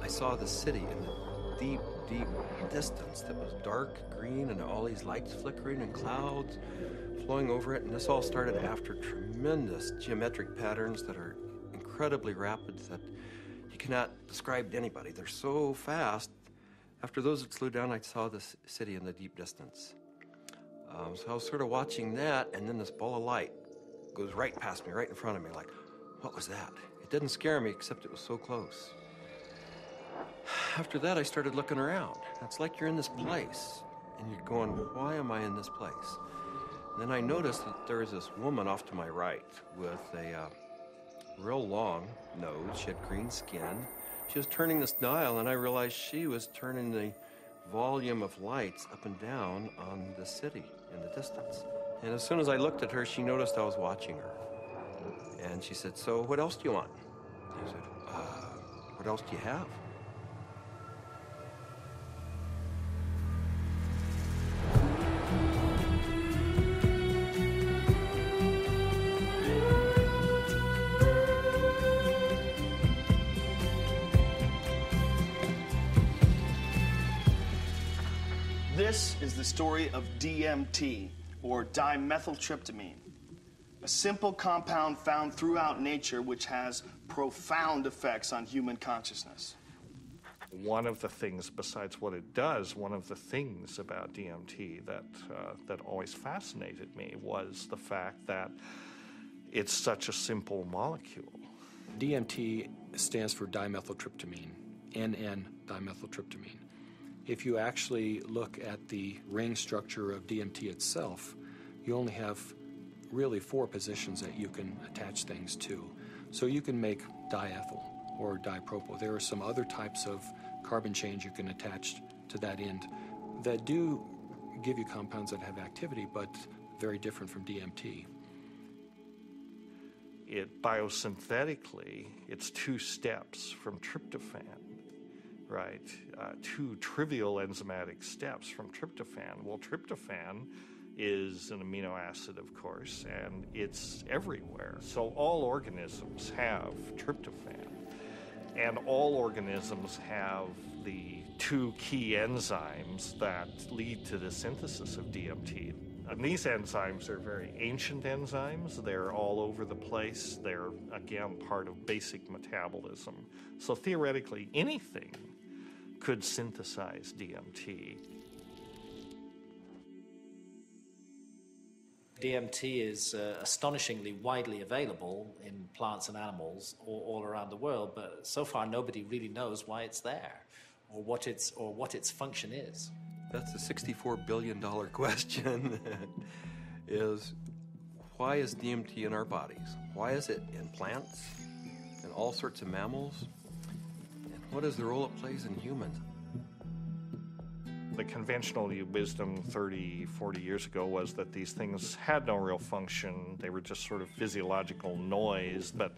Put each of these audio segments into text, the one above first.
I saw the city in the deep, deep distance that was dark green and all these lights flickering and clouds flowing over it. And this all started after tremendous geometric patterns that are incredibly rapid that you cannot describe to anybody. They're so fast. After those had slowed down, I saw this city in the deep distance. So I was sort of watching that, and then this ball of light goes right past me, right in front of me, like, what was that? It didn't scare me, except it was so close. After that, I started looking around. It's like you're in this place, and you're going, why am I in this place? And then I noticed that there was this woman off to my right with a real long nose. She had green skin. She was turning this dial, and I realized she was turning the volume of lights up and down on the city in the distance. And as soon as I looked at her, she noticed I was watching her. And she said, so what else do you want? I said, what else do you have? This is the story of DMT, or dimethyltryptamine, a simple compound found throughout nature which has profound effects on human consciousness. One of the things, besides what it does, one of the things about DMT that always fascinated me was the fact that it's such a simple molecule. DMT stands for dimethyltryptamine, N-dimethyltryptamine. If you actually look at the ring structure of DMT itself, you only have really 4 positions that you can attach things to. So you can make diethyl or dipropyl. There are some other types of carbon chains you can attach to that end that do give you compounds that have activity, but very different from DMT. It biosynthetically, it's 2 steps from tryptophan. Right, 2 trivial enzymatic steps from tryptophan. Well, tryptophan is an amino acid, of course, and it's everywhere. So all organisms have tryptophan, and all organisms have the 2 key enzymes that lead to the synthesis of DMT. And these enzymes are very ancient enzymes. They're all over the place. They're, again, part of basic metabolism. So theoretically, anything could synthesize DMT. DMT is astonishingly widely available in plants and animals all around the world, but so far nobody really knows why it's there or what its function is. That's the $64 billion question, is why is DMT in our bodies? Why is it in plants and all sorts of mammals? What is the role it plays in humans? The conventional wisdom 30, 40 years ago was that these things had no real function. They were just sort of physiological noise, but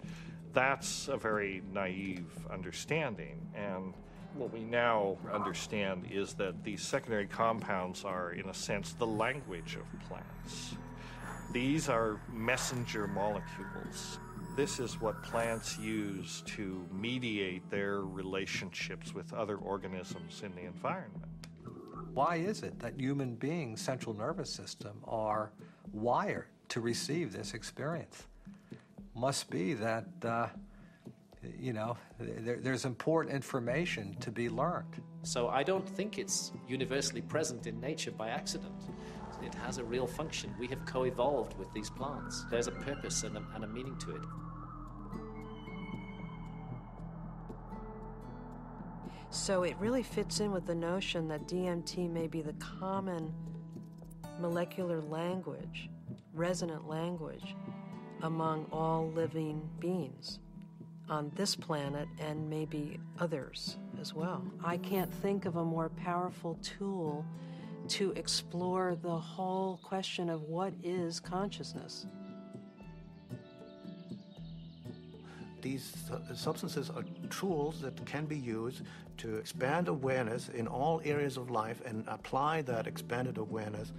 that's a very naive understanding. And what we now understand is that these secondary compounds are, in a sense, the language of plants. These are messenger molecules. This is what plants use to mediate their relationships with other organisms in the environment. Why is it that human beings' central nervous system are wired to receive this experience? Must be that, there's important information to be learned. So I don't think it's universally present in nature by accident. It has a real function. We have co-evolved with these plants. There's a purpose and a meaning to it. So it really fits in with the notion that DMT may be the common molecular language, resonant language, among all living beings on this planet and maybe others as well. I can't think of a more powerful tool to explore the whole question of what is consciousness. these substances are tools that can be used to expand awareness in all areas of life and apply that expanded awareness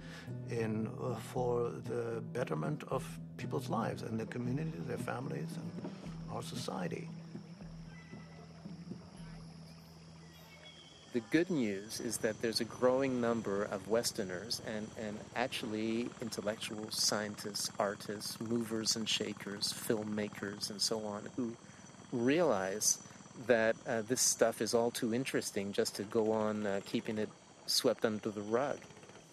for the betterment of people's lives and their communities, their families, and our society. The good news is that there's a growing number of Westerners and actually intellectuals, scientists, artists, movers and shakers, filmmakers, and so on, who realize that this stuff is all too interesting just to go on keeping it swept under the rug.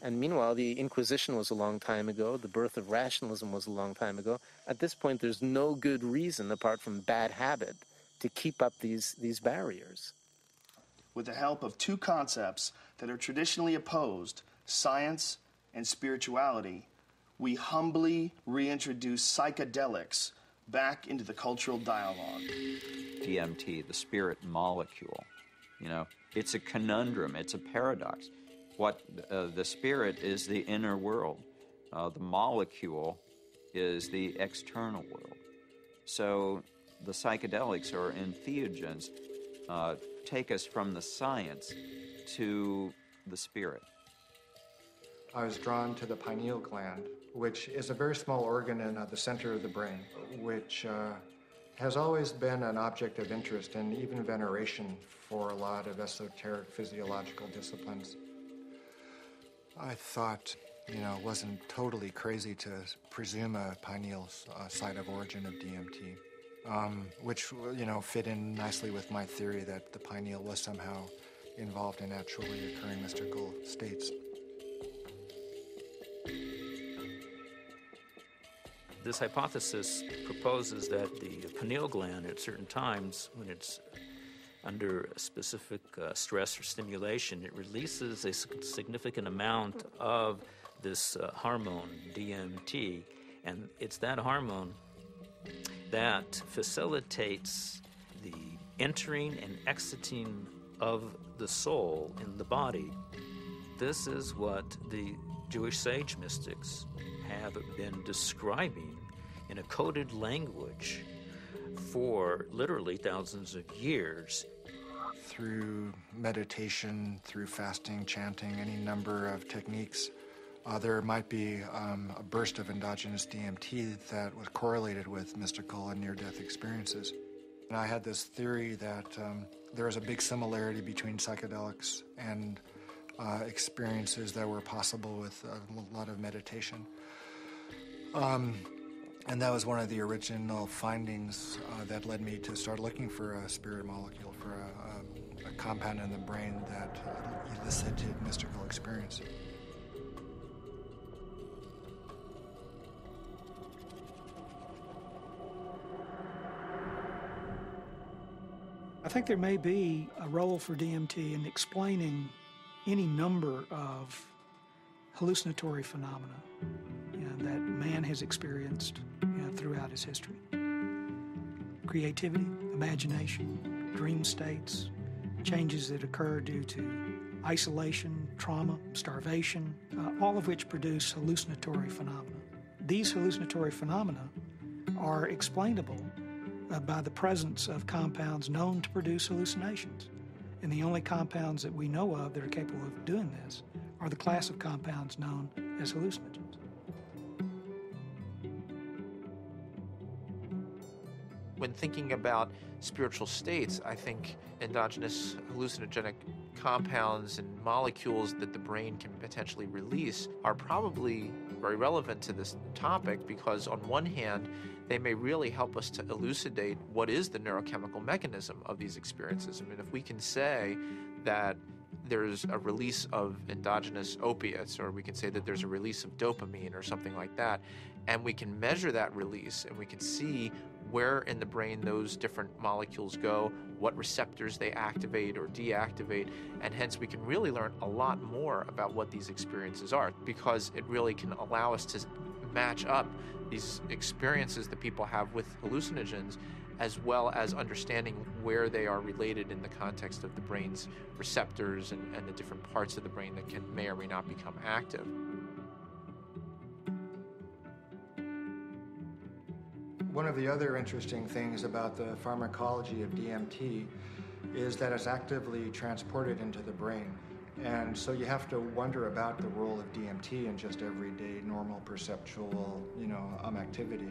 And meanwhile, the Inquisition was a long time ago. The birth of rationalism was a long time ago. At this point, there's no good reason, apart from bad habit, to keep up these barriers. With the help of two concepts that are traditionally opposed, science and spirituality, we humbly reintroduce psychedelics back into the cultural dialogue. DMT, the spirit molecule, it's a conundrum, it's a paradox. What the spirit is the inner world. The molecule is the external world. So the psychedelics or entheogens take us from the science to the spirit. I was drawn to the pineal gland, which is a very small organ in the center of the brain, which has always been an object of interest and even veneration for a lot of esoteric physiological disciplines. I thought, it wasn't totally crazy to presume a pineal site of origin of DMT. Which, fit in nicely with my theory that the pineal was somehow involved in naturally occurring mystical states. This hypothesis proposes that the pineal gland at certain times, when it's under a specific stress or stimulation, it releases a significant amount of this hormone, DMT, and it's that hormone that facilitates the entering and exiting of the soul in the body. This is what the Jewish sage mystics have been describing in a coded language for literally thousands of years. Through meditation, through fasting, chanting, any number of techniques, there might be a burst of endogenous DMT that was correlated with mystical and near-death experiences. And I had this theory that there is a big similarity between psychedelics and experiences that were possible with a lot of meditation. And that was one of the original findings that led me to start looking for a spirit molecule, for a compound in the brain that elicited mystical experience. I think there may be a role for DMT in explaining any number of hallucinatory phenomena that man has experienced throughout his history. Creativity, imagination, dream states, changes that occur due to isolation, trauma, starvation, all of which produce hallucinatory phenomena. These hallucinatory phenomena are explainable by the presence of compounds known to produce hallucinations. And the only compounds that we know of that are capable of doing this are the class of compounds known as hallucinogens. When thinking about spiritual states, I think endogenous hallucinogenic compounds and molecules that the brain can potentially release are probably very relevant to this topic, because on one hand, they may really help us to elucidate what is the neurochemical mechanism of these experiences. I mean, if we can say that there's a release of endogenous opiates, or we can say that there's a release of dopamine or something like that, and we can measure that release and we can see where in the brain those different molecules go, what receptors they activate or deactivate, and hence we can really learn a lot more about what these experiences are, because it really can allow us to match up these experiences that people have with hallucinogens, as well as understanding where they are related in the context of the brain's receptors and the different parts of the brain that may or may not become active. One of the other interesting things about the pharmacology of DMT is that it's actively transported into the brain. And so you have to wonder about the role of DMT in just everyday, normal, perceptual, activity.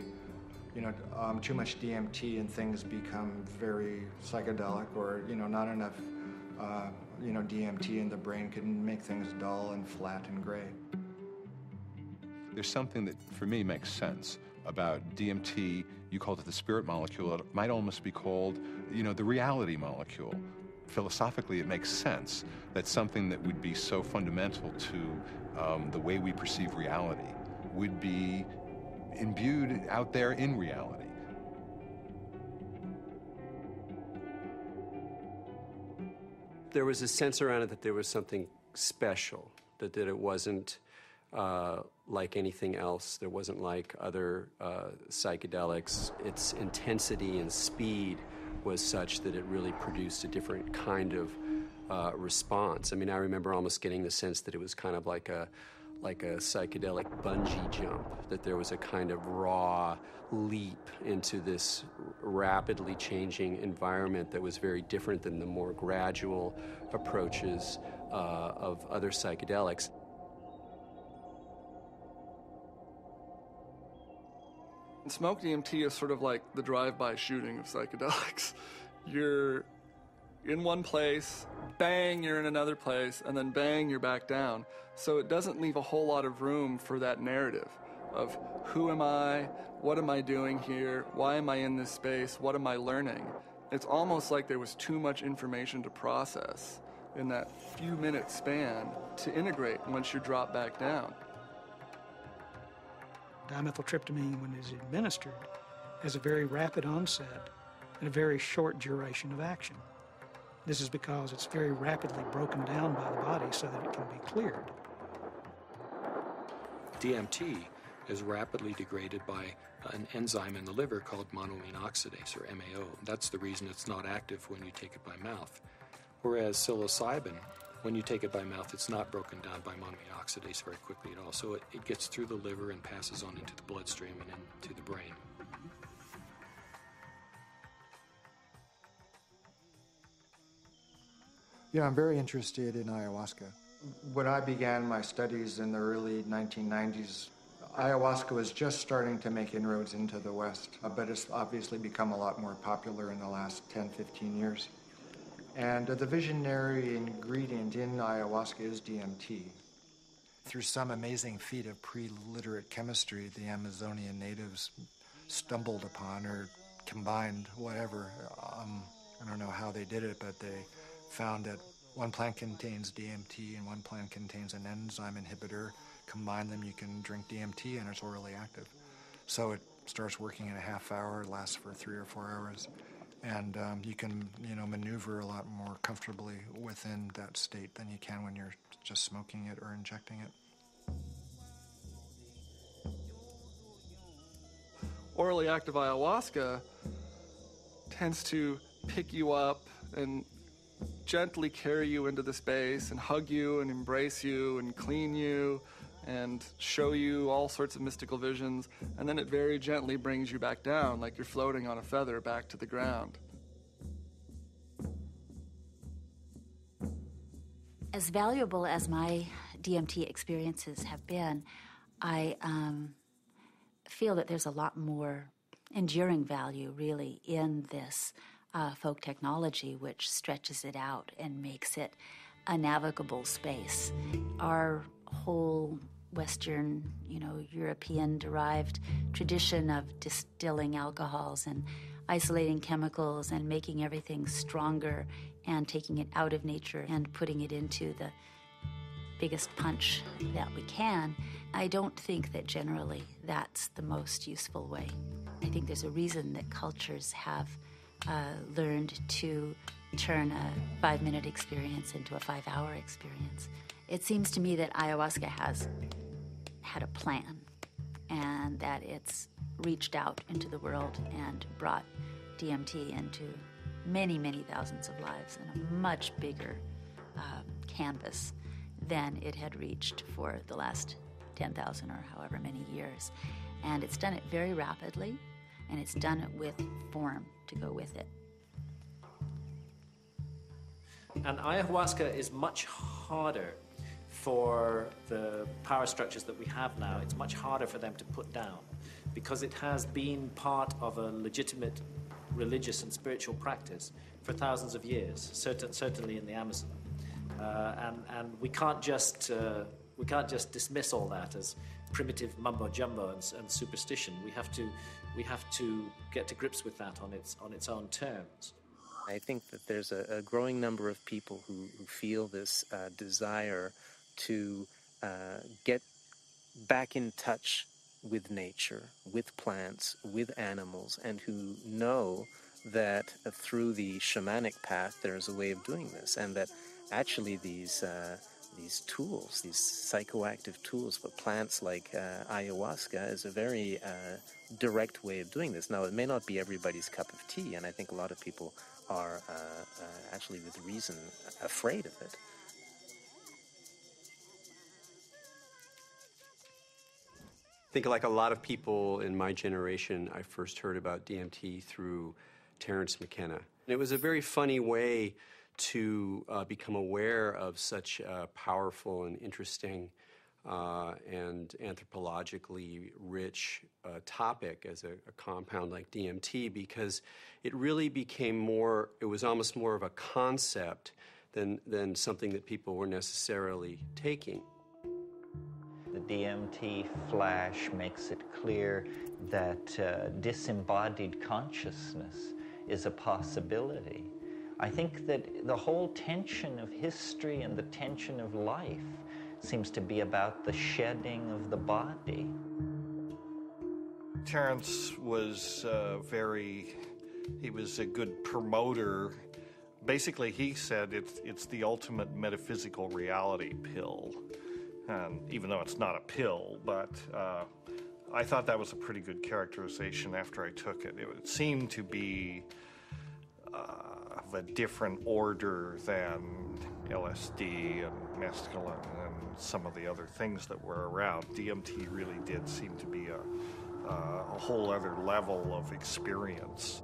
Too much DMT and things become very psychedelic, or, not enough, DMT in the brain can make things dull and flat and gray. There's something that, for me, makes sense about DMT. You called it the spirit molecule. It might almost be called, the reality molecule. Philosophically, it makes sense that something that would be so fundamental to the way we perceive reality would be imbued out there in reality. There was a sense around it that there was something special, that it wasn't like anything else. There wasn't like other psychedelics. Its intensity and speed was such that it really produced a different kind of response. I mean, I remember almost getting the sense that it was kind of like a psychedelic bungee jump, that there was a kind of raw leap into this rapidly changing environment that was very different than the more gradual approaches of other psychedelics. Smoke DMT is sort of like the drive-by shooting of psychedelics. You're in one place, bang, you're in another place, and then bang, you're back down. So it doesn't leave a whole lot of room for that narrative of who am I, what am I doing here, why am I in this space, what am I learning? It's almost like there was too much information to process in that few minute span to integrate once you drop back down. Dimethyltryptamine, when it's administered, has a very rapid onset and a very short duration of action. This is because it's very rapidly broken down by the body so that it can be cleared. DMT is rapidly degraded by an enzyme in the liver called monoamine oxidase, or MAO. That's the reason it's not active when you take it by mouth. Whereas psilocybin, when you take it by mouth, it's not broken down by monoamine oxidase very quickly at all. So it gets through the liver and passes on into the bloodstream and into the brain. Yeah, I'm very interested in ayahuasca. When I began my studies in the early 1990s, ayahuasca was just starting to make inroads into the West, but it's obviously become a lot more popular in the last 10, 15 years. And the visionary ingredient in ayahuasca is DMT. Through some amazing feat of pre-literate chemistry, the Amazonian natives stumbled upon or combined whatever. I don't know how they did it, but they found that one plant contains DMT and one plant contains an enzyme inhibitor. Combine them, you can drink DMT and it's orally active. So it starts working in a half hour, lasts for 3 or 4 hours. And you can, maneuver a lot more comfortably within that state than you can when you're just smoking it or injecting it. Orally active ayahuasca tends to pick you up and gently carry you into the space and hug you and embrace you and clean you and show you all sorts of mystical visions, and then it very gently brings you back down like you're floating on a feather back to the ground. As valuable as my DMT experiences have been, I feel that there's a lot more enduring value, really, in this folk technology, which stretches it out and makes it a navigable space. Our whole Western, European-derived tradition of distilling alcohols and isolating chemicals and making everything stronger and taking it out of nature and putting it into the biggest punch that we can, I don't think that generally that's the most useful way. I think there's a reason that cultures have learned to turn a 5-minute experience into a 5-hour experience. It seems to me that ayahuasca has had a plan and that it's reached out into the world and brought DMT into many, many thousands of lives in a much bigger canvas than it had reached for the last 10,000 or however many years. And it's done it very rapidly, and it's done it with form to go with it. And ayahuasca is much harder for the power structures that we have now. It's much harder for them to put down because it has been part of a legitimate religious and spiritual practice for thousands of years, certainly in the Amazon. And we can't just dismiss all that as primitive mumbo jumbo and superstition. We have to get to grips with that on its own terms. I think that there's a growing number of people who feel this desire to get back in touch with nature, with plants, with animals, and who know that through the shamanic path there's a way of doing this, and that actually these tools, these psychoactive tools for plants like ayahuasca is a very direct way of doing this. Now, it may not be everybody's cup of tea, and I think a lot of people are actually with reason afraid of it. I think like a lot of people in my generation, I first heard about DMT through Terence McKenna. And it was a very funny way to become aware of such a powerful and interesting and anthropologically rich topic as a compound like DMT, because it really became more, it was almost more of a concept than something that people were necessarily taking. The DMT flash makes it clear that disembodied consciousness is a possibility. I think that the whole tension of history and the tension of life seems to be about the shedding of the body. Terence was he was a good promoter. Basically, he said it's the ultimate metaphysical reality pill. And even though it's not a pill, but I thought that was a pretty good characterization after I took it. It seemed to be of a different order than LSD and mescaline and some of the other things that were around. DMT really did seem to be a whole other level of experience.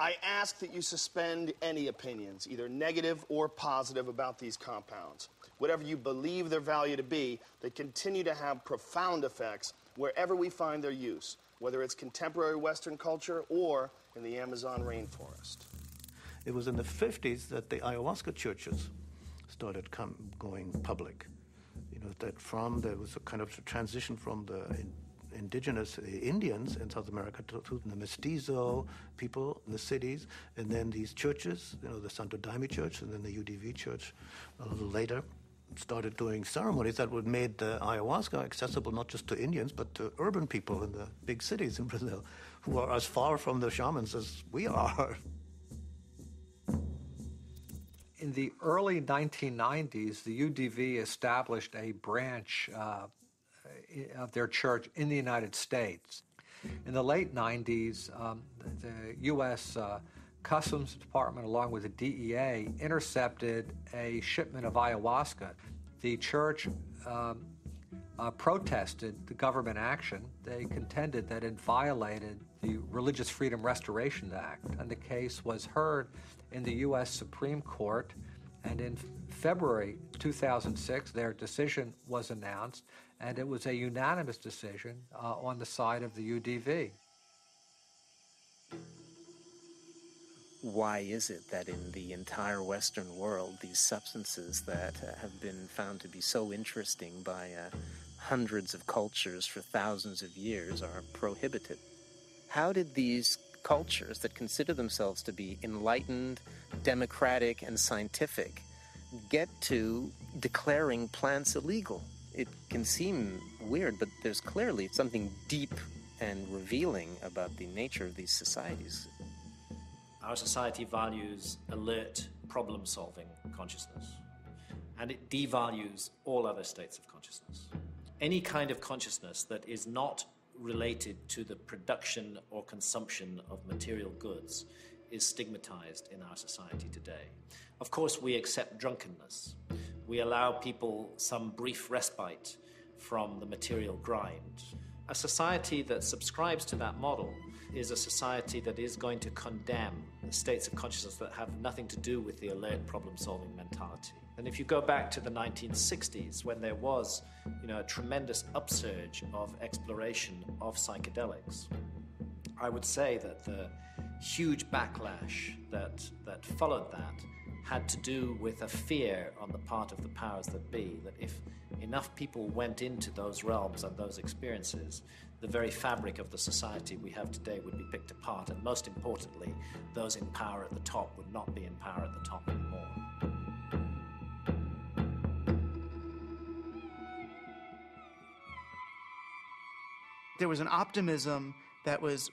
I ask that you suspend any opinions, either negative or positive, about these compounds. Whatever you believe their value to be, they continue to have profound effects wherever we find their use, whether it's contemporary Western culture or in the Amazon rainforest. It was in the 50s that the ayahuasca churches started going public. You know, that there was a kind of transition from the indigenous Indians in South America to the mestizo people in the cities, and then these churches, you know, the Santo Daime Church and then the UDV Church a little later, started doing ceremonies that would made the ayahuasca accessible not just to Indians but to urban people in the big cities in Brazil, who are as far from the shamans as we are. In the early 1990s, the UDV established a branch of their church in the United States. In the late 90s, the U.S. Customs Department, along with the DEA, intercepted a shipment of ayahuasca. The church protested the government action. They contended that it violated the Religious Freedom Restoration Act, and the case was heard in the U.S. Supreme Court, and in February 2006, their decision was announced, and it was a unanimous decision on the side of the UDV. Why is it that in the entire Western world, these substances that have been found to be so interesting by hundreds of cultures for thousands of years are prohibited? How did these cultures that consider themselves to be enlightened, democratic, and scientific get to declaring plants illegal? It can seem weird, but there's clearly something deep and revealing about the nature of these societies. Our society values alert, problem-solving consciousness, and it devalues all other states of consciousness. Any kind of consciousness that is not related to the production or consumption of material goods is stigmatized in our society today. Of course, we accept drunkenness, We allow people some brief respite from the material grind. A society that subscribes to that model is a society that is going to condemn states of consciousness that have nothing to do with the alert problem-solving mentality. And if you go back to the 1960s, when there was, a tremendous upsurge of exploration of psychedelics, I would say that the huge backlash that followed that had to do with a fear on the part of the powers that be, that if enough people went into those realms and those experiences, the very fabric of the society we have today would be picked apart, and most importantly, those in power at the top would not be in power at the top anymore. There was an optimism that was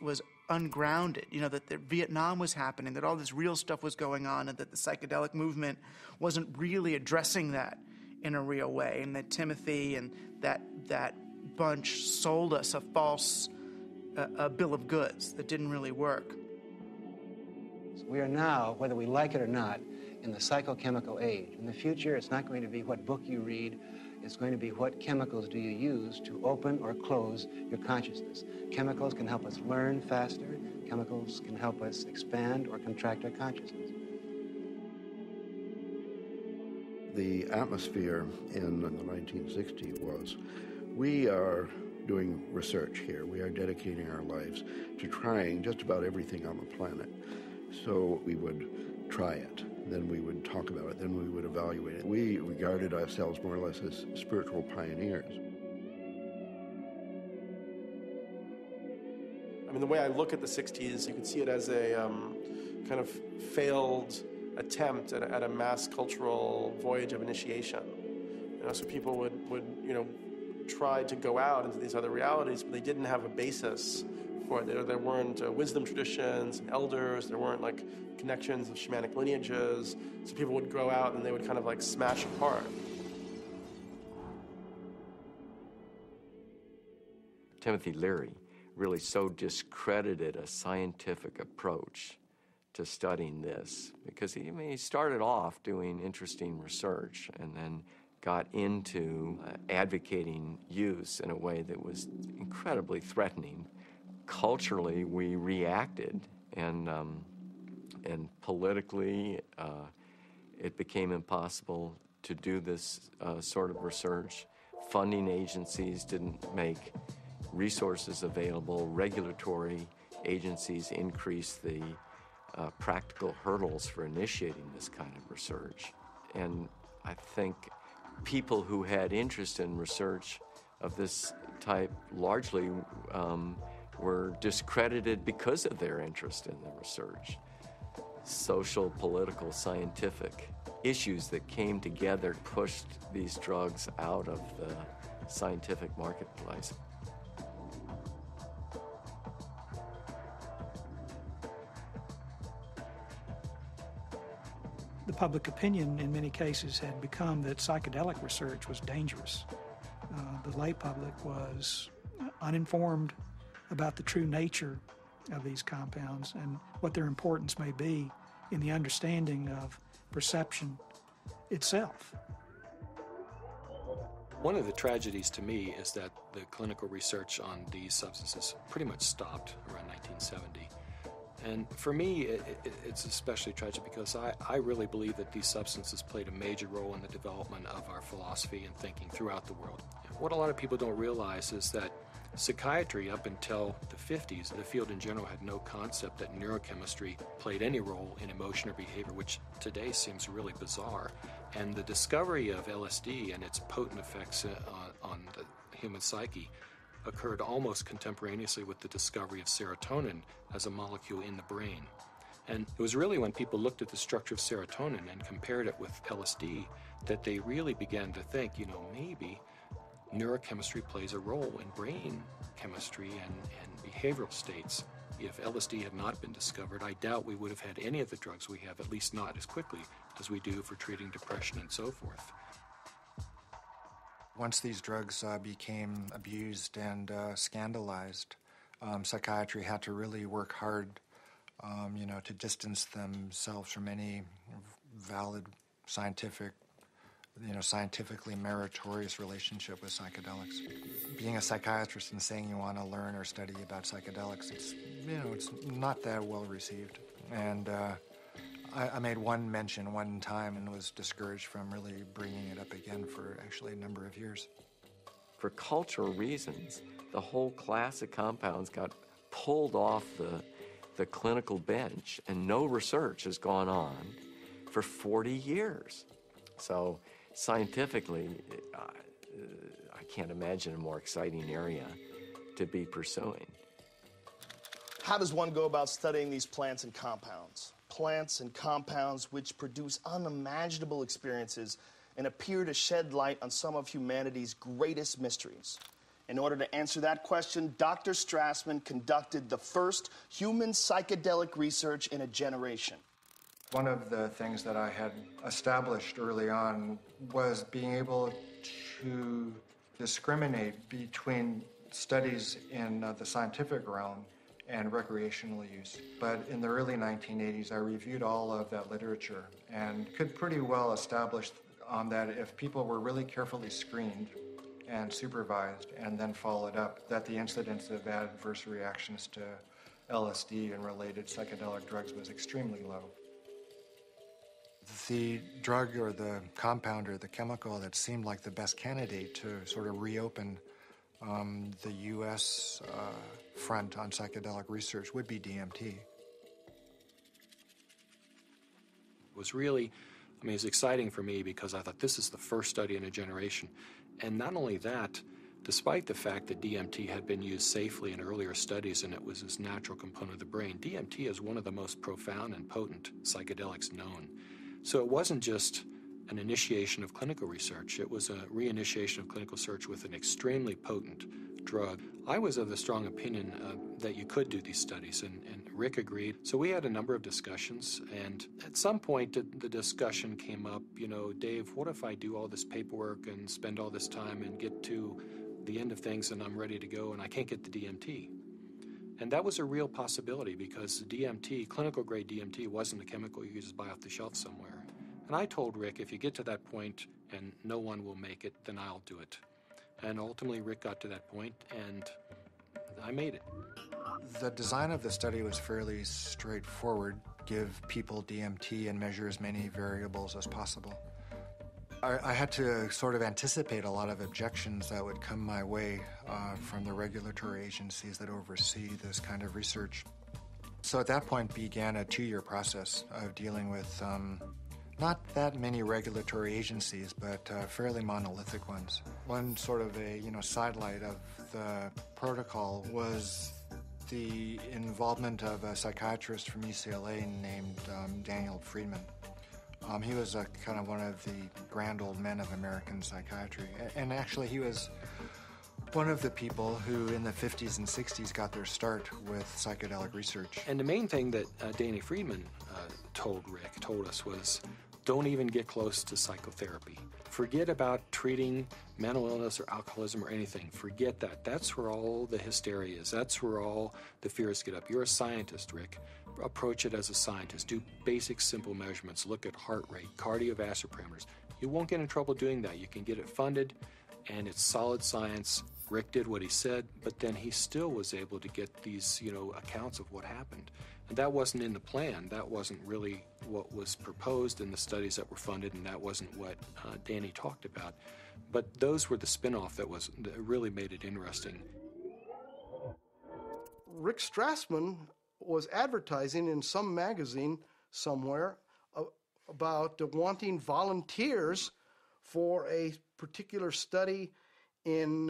ungrounded, that Vietnam was happening, that all this real stuff was going on, and that the psychedelic movement wasn't really addressing that in a real way, and that Timothy and that bunch sold us a false bill of goods that didn't really work. We are now, whether we like it or not, in the psychochemical age. In the future, it's not going to be what book you read. It's going to be what chemicals do you use to open or close your consciousness. Chemicals can help us learn faster. Chemicals can help us expand or contract our consciousness. The atmosphere in the 1960s was, we are doing research here. We are dedicating our lives to trying just about everything on the planet. So we would try it. Then we would talk about it, then we would evaluate it. We regarded ourselves more or less as spiritual pioneers. I mean, the way I look at the 60s, you can see it as a kind of failed attempt at a mass cultural voyage of initiation. So people would try to go out into these other realities, but they didn't have a basis for it. There weren't wisdom traditions and elders. There weren't connections of shamanic lineages. So people would go out and they would kind of smash apart. Timothy Leary really so discredited a scientific approach to studying this, because he started off doing interesting research and then got into advocating use in a way that was incredibly threatening. Culturally, we reacted, and politically, it became impossible to do this sort of research. Funding agencies didn't make resources available. Regulatory agencies increased the practical hurdles for initiating this kind of research. And I think people who had interest in research of this type largely were discredited because of their interest in the research. Social, political, scientific issues that came together pushed these drugs out of the scientific marketplace. The public opinion in many cases had become that psychedelic research was dangerous. The lay public was uninformed about the true nature of these compounds and what their importance may be in the understanding of perception itself. One of the tragedies to me is that the clinical research on these substances pretty much stopped around 1970. And for me, it's especially tragic because I really believe that these substances played a major role in the development of our philosophy and thinking throughout the world. What a lot of people don't realize is that psychiatry, up until the 50s, the field in general had no concept that neurochemistry played any role in emotion or behavior, which today seems really bizarre. And the discovery of LSD and its potent effects on the human psyche occurred almost contemporaneously with the discovery of serotonin as a molecule in the brain. And it was really when people looked at the structure of serotonin and compared it with LSD that they really began to think, maybe neurochemistry plays a role in brain chemistry and behavioral states. If LSD had not been discovered, I doubt we would have had any of the drugs we have, at least not as quickly as we do for treating depression and so forth. Once these drugs became abused and scandalized, psychiatry had to really work hard, to distance themselves from any valid scientific scientifically meritorious relationship with psychedelics. Being a psychiatrist and saying you want to learn or study about psychedelics, it's not that well received. And I made one mention one time and was discouraged from really bringing it up again for actually a number of years. For cultural reasons, the whole class of compounds got pulled off the clinical bench, and no research has gone on for 40 years. So scientifically, I can't imagine a more exciting area to be pursuing. How does one go about studying these plants and compounds? Plants and compounds which produce unimaginable experiences and appear to shed light on some of humanity's greatest mysteries. In order to answer that question, Dr. Strassman conducted the first human psychedelic research in a generation. One of the things that I had established early on was being able to discriminate between studies in the scientific realm and recreational use. But in the early 1980s, I reviewed all of that literature and could pretty well establish on that if people were really carefully screened and supervised and then followed up, that the incidence of adverse reactions to LSD and related psychedelic drugs was extremely low. The drug or the compound or the chemical that seemed like the best candidate to sort of reopen the U.S. Front on psychedelic research would be DMT. It was really, it was exciting for me because I thought this is the first study in a generation. And not only that, despite the fact that DMT had been used safely in earlier studies and it was this natural component of the brain, DMT is one of the most profound and potent psychedelics known. So it wasn't just an initiation of clinical research, it was a reinitiation of clinical research with an extremely potent drug. I was of the strong opinion that you could do these studies, and Rick agreed. So we had a number of discussions, and at some point the discussion came up, Dave, what if I do all this paperwork and spend all this time and get to the end of things and I'm ready to go and I can't get the DMT? And that was a real possibility because DMT, clinical grade DMT, wasn't a chemical you could just buy off the shelf somewhere. And I told Rick, if you get to that point and no one will make it, then I'll do it. And ultimately, Rick got to that point, and I made it. The design of the study was fairly straightforward. Give people DMT and measure as many variables as possible. I had to sort of anticipate a lot of objections that would come my way from the regulatory agencies that oversee this kind of research. So at that point began a 2-year process of dealing with not that many regulatory agencies, but fairly monolithic ones. One sort of a sidelight of the protocol was the involvement of a psychiatrist from UCLA named Daniel Friedman. He was kind of one of the grand old men of American psychiatry, and actually he was one of the people who in the 50s and 60s got their start with psychedelic research. And the main thing that Danny Friedman told us was, don't even get close to psychotherapy. Forget about treating mental illness or alcoholism or anything. Forget that. That's where all the hysteria is. That's where all the fears get up. You're a scientist, Rick. Approach it as a scientist. Do basic, simple measurements. Look at heart rate, cardiovascular parameters. You won't get in trouble doing that. You can get it funded, and it's solid science. Rick did what he said, but then he still was able to get these, accounts of what happened. And that wasn't in the plan. That wasn't really what was proposed in the studies that were funded, and that wasn't what Danny talked about. But those were the spin-off that really made it interesting. Rick Strassman was advertising in some magazine somewhere about wanting volunteers for a particular study in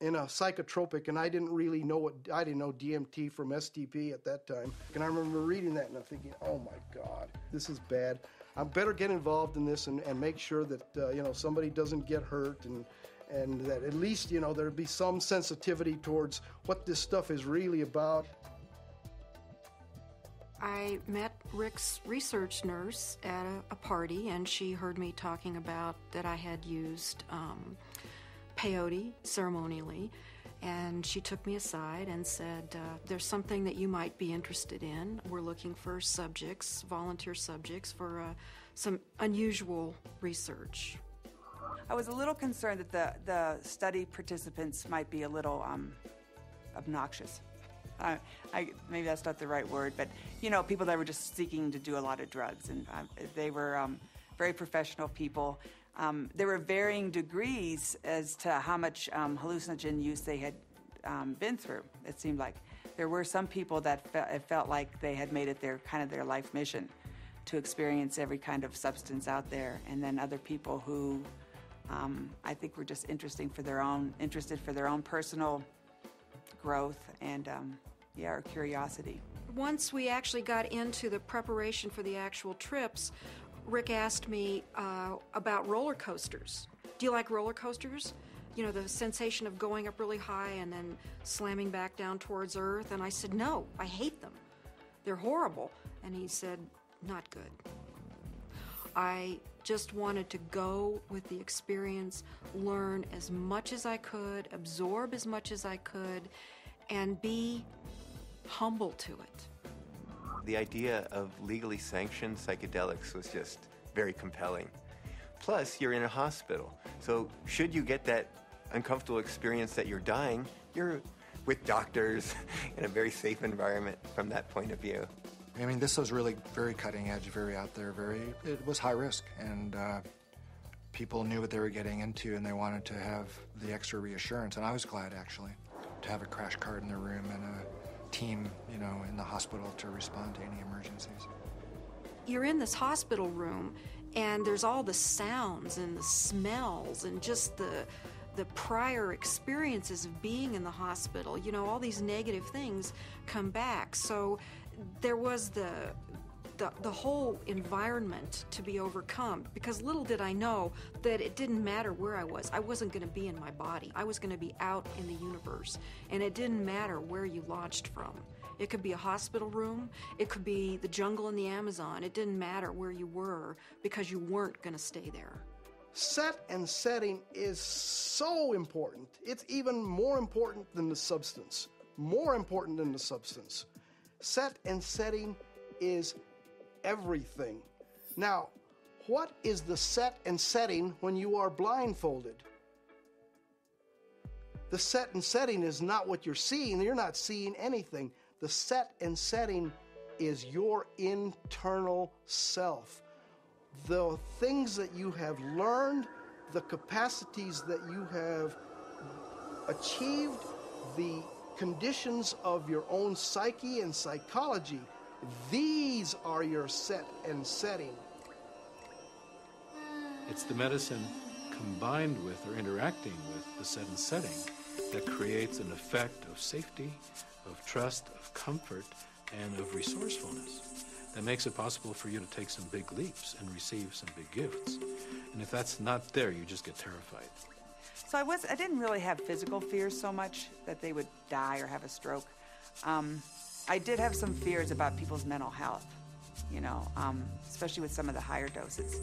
a psychotropic, and I didn't really know I didn't know DMT from STP at that time. And I remember reading that and I'm thinking, oh my God, this is bad. I better get involved in this and make sure that somebody doesn't get hurt and that at least there'd be some sensitivity towards what this stuff is really about. I met Rick's research nurse at a party, and she heard me talking about that I had used peyote ceremonially, and she took me aside and said, there's something that you might be interested in. We're looking for subjects, volunteer subjects, for some unusual research. I was a little concerned that the study participants might be a little obnoxious. Maybe that's not the right word, but you know, people that were just seeking to do a lot of drugs, and they were very professional people. There were varying degrees as to how much hallucinogen use they had been through. It seemed like there were some people that it felt like they had made it their life mission to experience every kind of substance out there, and then other people who I think were just interested for their own personal growth and or curiosity. Once we actually got into the preparation for the actual trips, Rick asked me about roller coasters. Do you like roller coasters? You know, the sensation of going up really high and then slamming back down towards Earth. And I said, no, I hate them. They're horrible. And he said, not good. I just wanted to go with the experience, learn as much as I could, absorb as much as I could, and be humble to it. The idea of legally sanctioned psychedelics was just very compelling. Plus, you're in a hospital, so should you get that uncomfortable experience that you're dying, you're with doctors in a very safe environment from that point of view. I mean, this was really very cutting edge, very out there, it was high risk, and people knew what they were getting into, and they wanted to have the extra reassurance, and I was glad, actually, to have a crash cart in the room and a team, you know, in the hospital to respond to any emergencies. You're in this hospital room, and there's all the sounds and the smells and just the prior experiences of being in the hospital. You know, all these negative things come back. So there was the whole environment to be overcome, because little did I know that it didn't matter where I was. I wasn't going to be in my body. I was going to be out in the universe, and it didn't matter where you launched from. It could be a hospital room. It could be the jungle in the Amazon. It didn't matter where you were, because you weren't going to stay there. Set and setting is so important. It's even more important than the substance. More important than the substance. Set and setting is everything. Now, what is the set and setting when you are blindfolded? The set and setting is not what you're seeing. You're not seeing anything. The set and setting is your internal self. The things that you have learned, the capacities that you have achieved, the conditions of your own psyche and psychology, these are your set and setting. It's the medicine combined with or interacting with the set and setting that creates an effect of safety, of trust, of comfort, and of resourcefulness that makes it possible for you to take some big leaps and receive some big gifts. And if that's not there, you just get terrified. So I didn't really have physical fears so much that they would die or have a stroke. I did have some fears about people's mental health, you know, especially with some of the higher doses.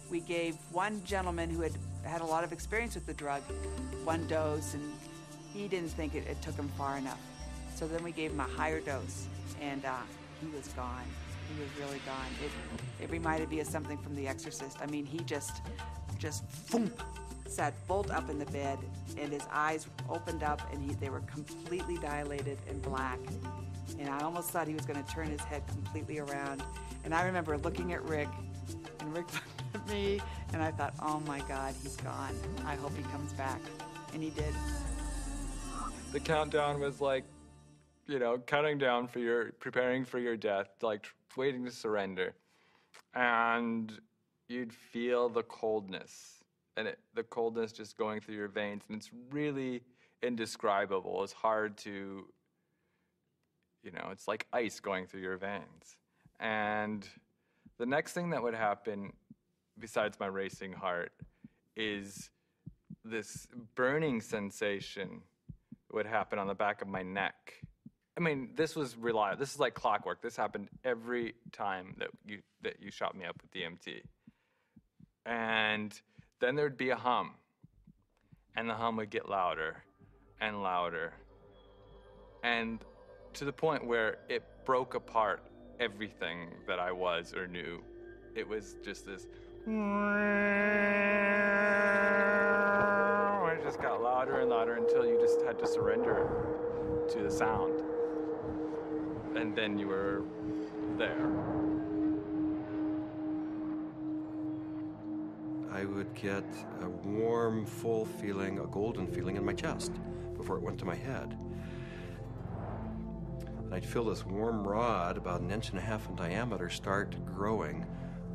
We gave one gentleman who had a lot of experience with the drug one dose, and he didn't think it took him far enough. So then we gave him a higher dose, and he was gone. He was really gone. It reminded me of something from The Exorcist. I mean, he just boom, sat bolt up in the bed, and his eyes opened up, and they were completely dilated and black. And I almost thought he was going to turn his head completely around. And I remember looking at Rick, and Rick looked at me, and I thought, oh my God, he's gone. I hope he comes back. And he did. The countdown was like, you know, counting down preparing for your death, like waiting to surrender. And you'd feel the coldness, and the coldness just going through your veins, and it's really indescribable. It's hard to, you know, it's like ice going through your veins. And the next thing that would happen, besides my racing heart, is this burning sensation would happen on the back of my neck. I mean, this was reliable. This is like clockwork. This happened every time that you shot me up with DMT. And then there'd be a hum, and the hum would get louder and louder, and to the point where it broke apart everything that I was or knew. It was just this. and louder until you just had to surrender to the sound. And then you were there. I would get a warm, full feeling, a golden feeling in my chest before it went to my head. And I'd feel this warm rod, about 1.5 inches in diameter, start growing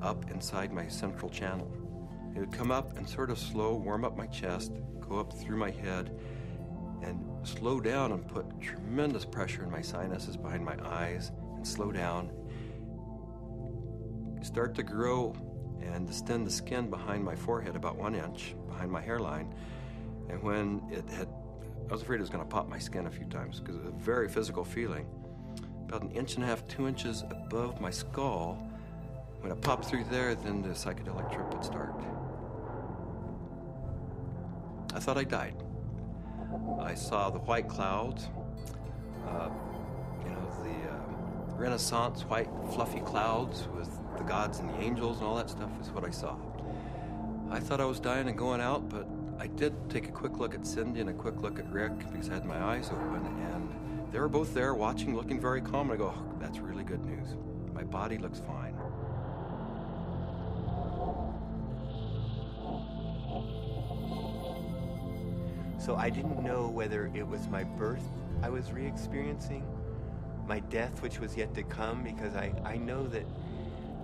up inside my central channel. It would come up and sort of slow, warm up my chest, go up through my head, and slow down and put tremendous pressure in my sinuses behind my eyes, and slow down. Start to grow and distend the skin behind my forehead about 1 inch, behind my hairline. And when it had, I was afraid it was going to pop my skin a few times because it was a very physical feeling. About 1.5 inches, 2 inches above my skull, when it popped through there, then the psychedelic trip would start. I thought I died. I saw the white clouds, the Renaissance white fluffy clouds with the gods and the angels and all that stuff is what I saw. I thought I was dying and going out, but I did take a quick look at Cindy and a quick look at Rick because I had my eyes open, and they were both there watching, looking very calm. And I go, oh, that's really good news. My body looks fine. So I didn't know whether it was my birth I was re-experiencing, my death which was yet to come, because I know that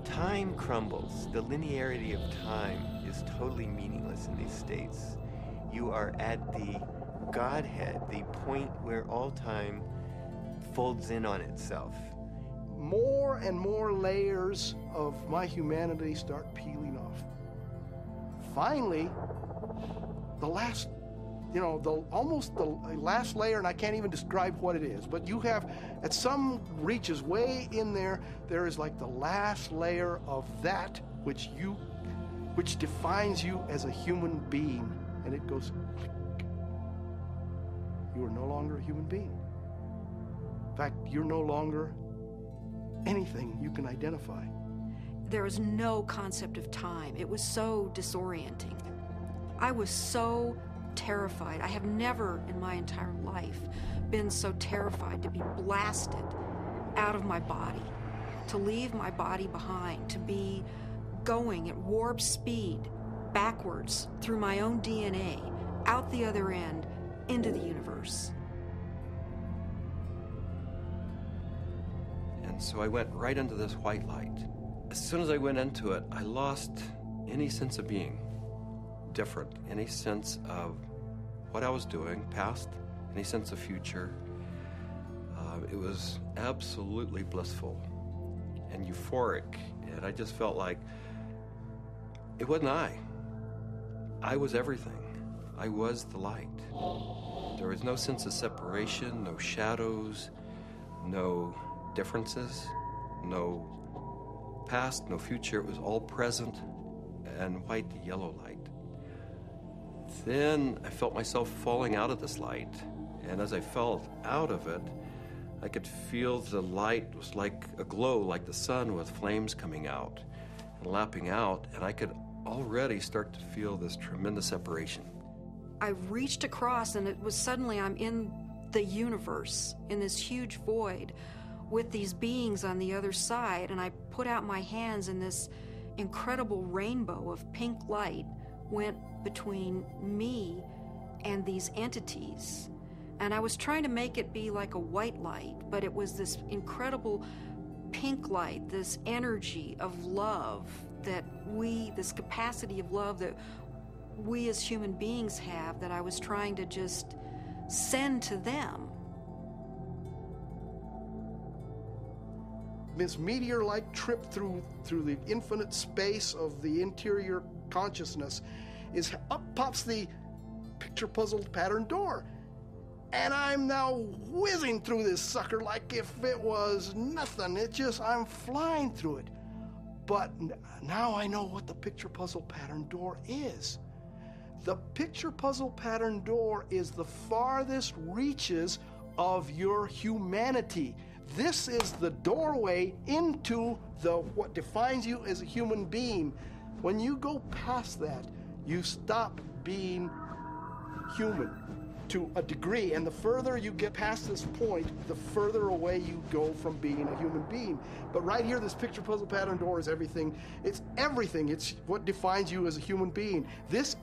time crumbles. The linearity of time is totally meaningless in these states. You are at the Godhead, the point where all time folds in on itself. More and more layers of my humanity start peeling off. Finally, the last layer, and I can't even describe what it is, but you have, at some reaches way in there, there is like the last layer of that which defines you as a human being, and it goes click. You are no longer a human being. In fact, you're no longer anything you can identify. There was no concept of time. It was so disorienting. I was so terrified. I have never in my entire life been so terrified to be blasted out of my body, to leave my body behind, to be going at warp speed backwards through my own DNA, out the other end, into the universe. And so I went right into this white light. As soon as I went into it, I lost any sense of being different, any sense of what I was doing, past, any sense of future. It was absolutely blissful and euphoric, and I just felt like it wasn't I. I was everything. I was the light. There was no sense of separation, no shadows, no differences, no past, no future. It was all present and white to yellow light. Then I felt myself falling out of this light, and as I fell out of it, I could feel the light was like a glow, like the sun with flames coming out and lapping out, and I could already start to feel this tremendous separation. I reached across, and it was suddenly I'm in the universe, in this huge void, with these beings on the other side, and I put out my hands, and this incredible rainbow of pink light went between me and these entities. And I was trying to make it be like a white light, but it was this incredible pink light, this energy of love this capacity of love that we as human beings have, that I was trying to just send to them. This meteor-like trip through the infinite space of the interior consciousness is up pops the picture puzzle pattern door. And I'm now whizzing through this sucker like if it was nothing. I'm flying through it. But now I know what the picture puzzle pattern door is. The picture puzzle pattern door is the farthest reaches of your humanity. This is the doorway into what defines you as a human being. When you go past that, you stop being human. to a degree, and the further you get past this point, the further away you go from being a human being. But right here, this picture puzzle pattern door is everything. It's everything. It's what defines you as a human being. This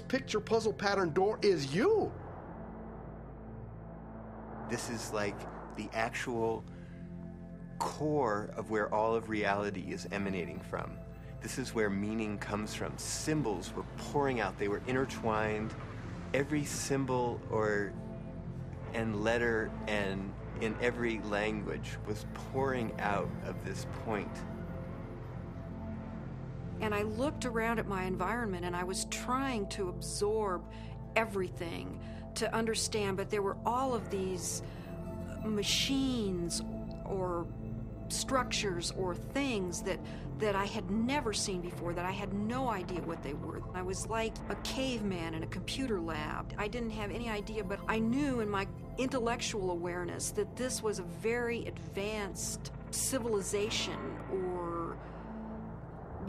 picture puzzle pattern door is you. This is like the actual core of where all of reality is emanating from. This is where meaning comes from. Symbols were pouring out. They were intertwined. Every symbol and letter and in every language was pouring out of this point. And I looked around at my environment and I was trying to absorb everything, to understand, but there were all of these machines or structures or things that I had never seen before, that I had no idea what they were. I was like a caveman in a computer lab. I didn't have any idea, but I knew in my intellectual awareness that this was a very advanced civilization or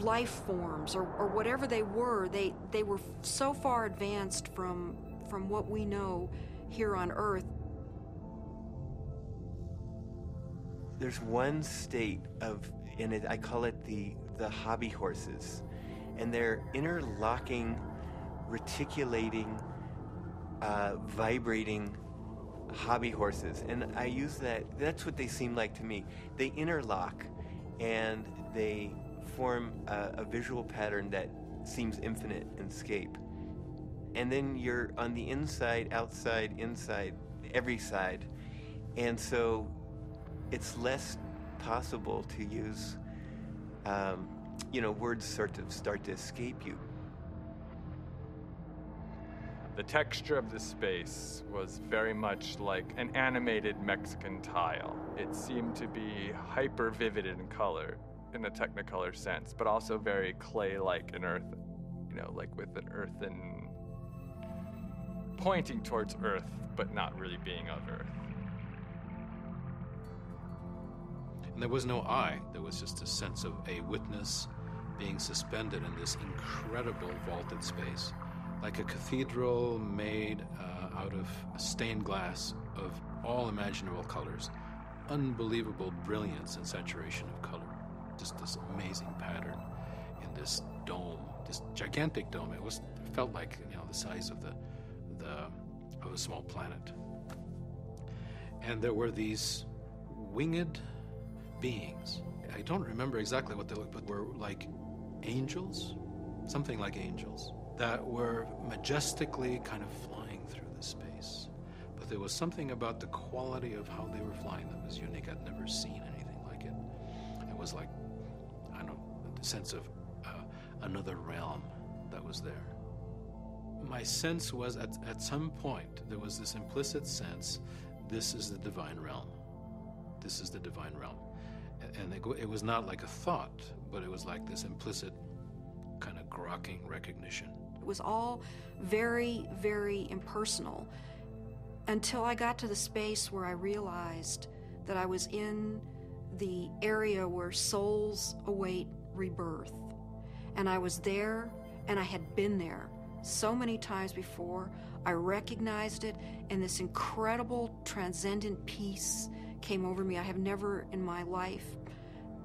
life forms or whatever they were. They were so far advanced from what we know here on Earth. There's one state in it, I call it the hobby horses, and they're interlocking, reticulating, vibrating hobby horses, and I use that's what they seem like to me. They interlock, and they form a visual pattern that seems infinite in scape. And then you're on the inside, outside, inside, every side, and so it's less possible to use, words sort of start to escape you. The texture of the space was very much like an animated Mexican tile. It seemed to be hyper vivid in color, in a Technicolor sense, but also very clay-like and earth, like with an earthen, pointing towards earth, but not really being of earth. And there was no I. There was just a sense of a witness being suspended in this incredible vaulted space, like a cathedral made out of stained glass of all imaginable colors. Unbelievable brilliance and saturation of color. Just this amazing pattern in this dome, this gigantic dome. It felt like the size of of a small planet. And there were these winged beings. I don't remember exactly what they looked, but were like angels, something like angels, that were majestically kind of flying through the space. But there was something about the quality of how they were flying that was unique. I'd never seen anything like it. It was like, I don't know, the sense of another realm that was there. My sense was at some point there was this implicit sense, this is the divine realm. This is the divine realm. And it was not like a thought, but it was like this implicit kind of grokking recognition. It was all very, very impersonal until I got to the space where I realized that I was in the area where souls await rebirth. And I was there, and I had been there so many times before. I recognized it, and this incredible transcendent peace came over me. I have never in my life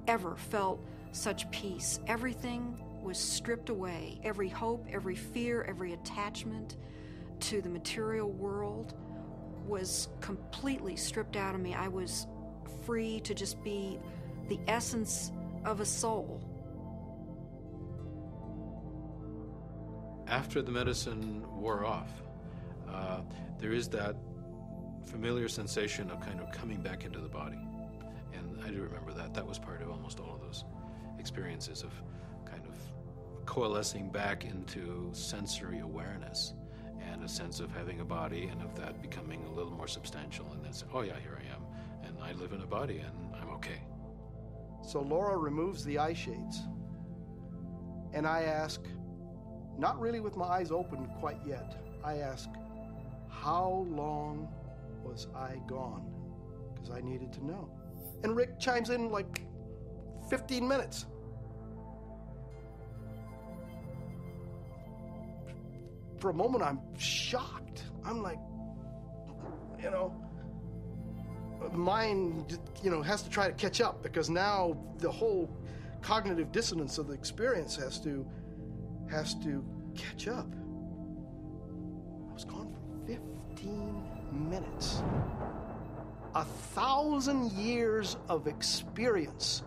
ever felt such peace. Everything was stripped away. Every hope, every fear, every attachment to the material world was completely stripped out of me. I was free to just be the essence of a soul. After the medicine wore off, there is that familiar sensation of kind of coming back into the body. And I do remember that. That was part of almost all of those experiences of kind of coalescing back into sensory awareness and a sense of having a body and of that becoming a little more substantial. And then say, oh yeah, here I am. And I live in a body and I'm okay. So Laura removes the eye shades. And I ask, not really with my eyes open quite yet, I ask, how long was I gone? Because I needed to know. And Rick chimes in like 15 minutes. for a moment, I'm shocked. I'm like, you know, mind, you know, has to try to catch up, because now the whole cognitive dissonance of the experience has to catch up. I was gone for 15 minutes. 1,000 years of experience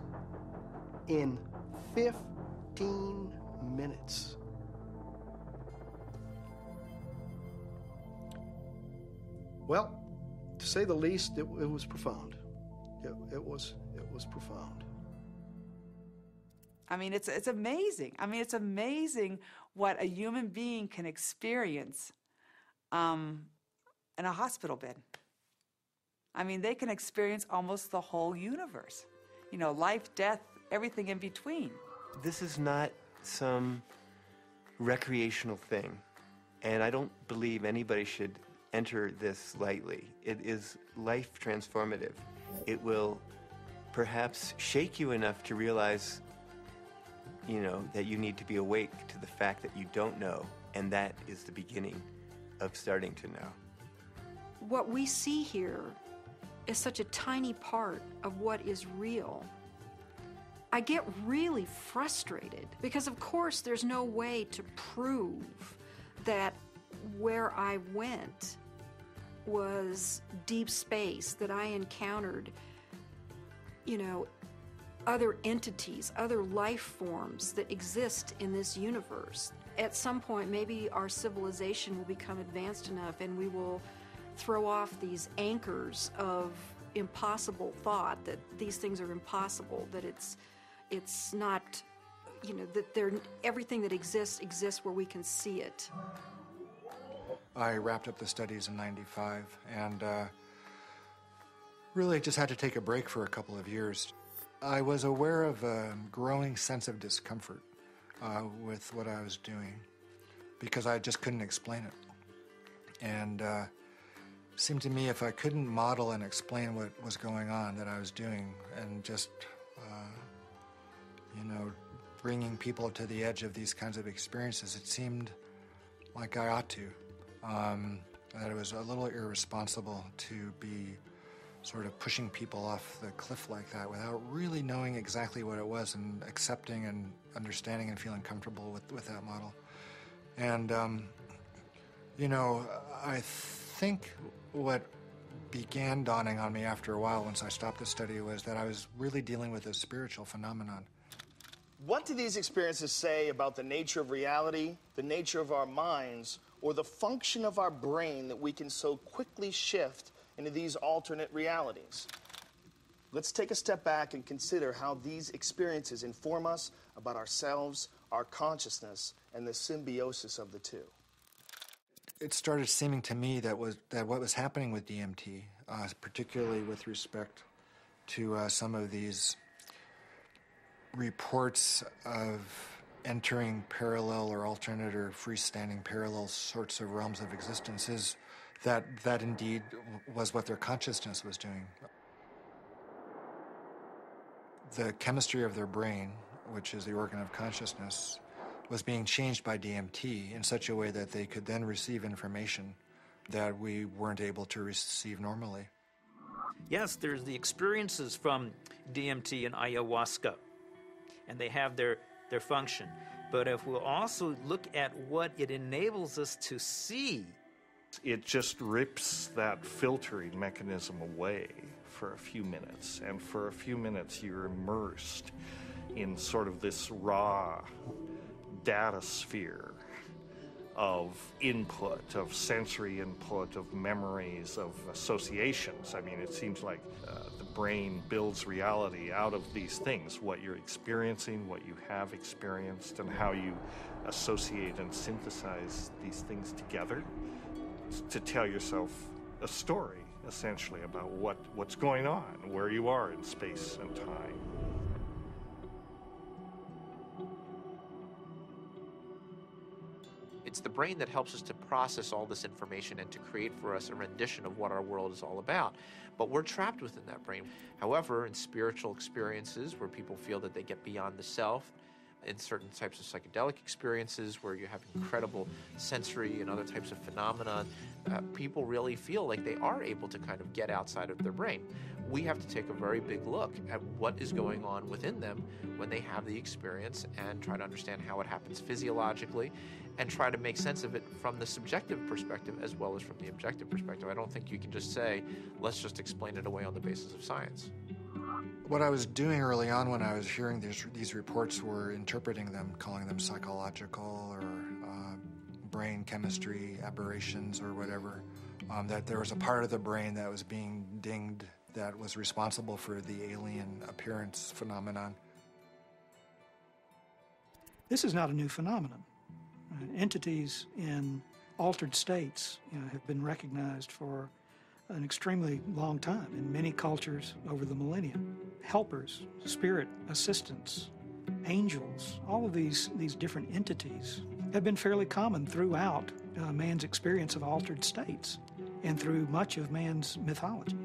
in 15 minutes. Well, to say the least, it was profound. It was profound. I mean, it's amazing. I mean, it's amazing what a human being can experience in a hospital bed. I mean, they can experience almost the whole universe. You know, life, death, everything in between. This is not some recreational thing, and I don't believe anybody should enter this lightly. It is life transformative. It will perhaps shake you enough to realize, you know, that you need to be awake to the fact that you don't know, and that is the beginning of starting to know. What we see here is such a tiny part of what is real. I get really frustrated because, of course, there's no way to prove that where I went was deep space, that I encountered, you know, other entities, other life forms that exist in this universe. At some point, maybe our civilization will become advanced enough and we will throw off these anchors of impossible thought, that these things are impossible, that it's not, you know, that everything that exists where we can see it. I wrapped up the studies in '95 and really just had to take a break for a couple of years. I was aware of a growing sense of discomfort with what I was doing because I just couldn't explain it. And it seemed to me if I couldn't model and explain what was going on that I was doing and just, you know, bringing people to the edge of these kinds of experiences, it seemed like I ought to. That it was a little irresponsible to be sort of pushing people off the cliff like that without really knowing exactly what it was and accepting and understanding and feeling comfortable with that model. And, you know, I think what began dawning on me after a while once I stopped the study was that I was really dealing with a spiritual phenomenon. What do these experiences say about the nature of reality, the nature of our minds, or the function of our brain that we can so quickly shift into these alternate realities? Let's take a step back and consider how these experiences inform us about ourselves, our consciousness, and the symbiosis of the two. It started seeming to me that what was happening with DMT, particularly with respect to some of these reports of entering parallel or alternate or freestanding parallel sorts of realms of existence, is that indeed was what their consciousness was doing. The chemistry of their brain, which is the organ of consciousness, was being changed by DMT in such a way that they could then receive information that we weren't able to receive normally. Yes, there's the experiences from DMT and ayahuasca, and they have their function. But if we'll also look at what it enables us to see, it just rips that filtering mechanism away for a few minutes. And for a few minutes, you're immersed in sort of this raw data sphere of input, of sensory input, of memories, of associations. I mean, it seems like the brain builds reality out of these things, what you're experiencing, what you have experienced, and how you associate and synthesize these things together to tell yourself a story, essentially, about what's going on, where you are in space and time. It's the brain that helps us to process all this information and to create for us a rendition of what our world is all about. But we're trapped within that brain. However, in spiritual experiences where people feel that they get beyond the self, In certain types of psychedelic experiences where you have incredible sensory and other types of phenomena, people really feel like they are able to kind of get outside of their brain. We have to take a very big look at what is going on within them when they have the experience and try to understand how it happens physiologically and try to make sense of it from the subjective perspective as well as from the objective perspective. I don't think you can just say, let's just explain it away on the basis of science. What I was doing early on when I was hearing these reports were interpreting them, calling them psychological or brain chemistry aberrations or whatever, that there was a part of the brain that was being dinged that was responsible for the alien appearance phenomenon. This is not a new phenomenon. Entities in altered states have been recognized for an extremely long time in many cultures over the millennia. Helpers, spirit assistants, angels, all of these different entities have been fairly common throughout man's experience of altered states and through much of man's mythology.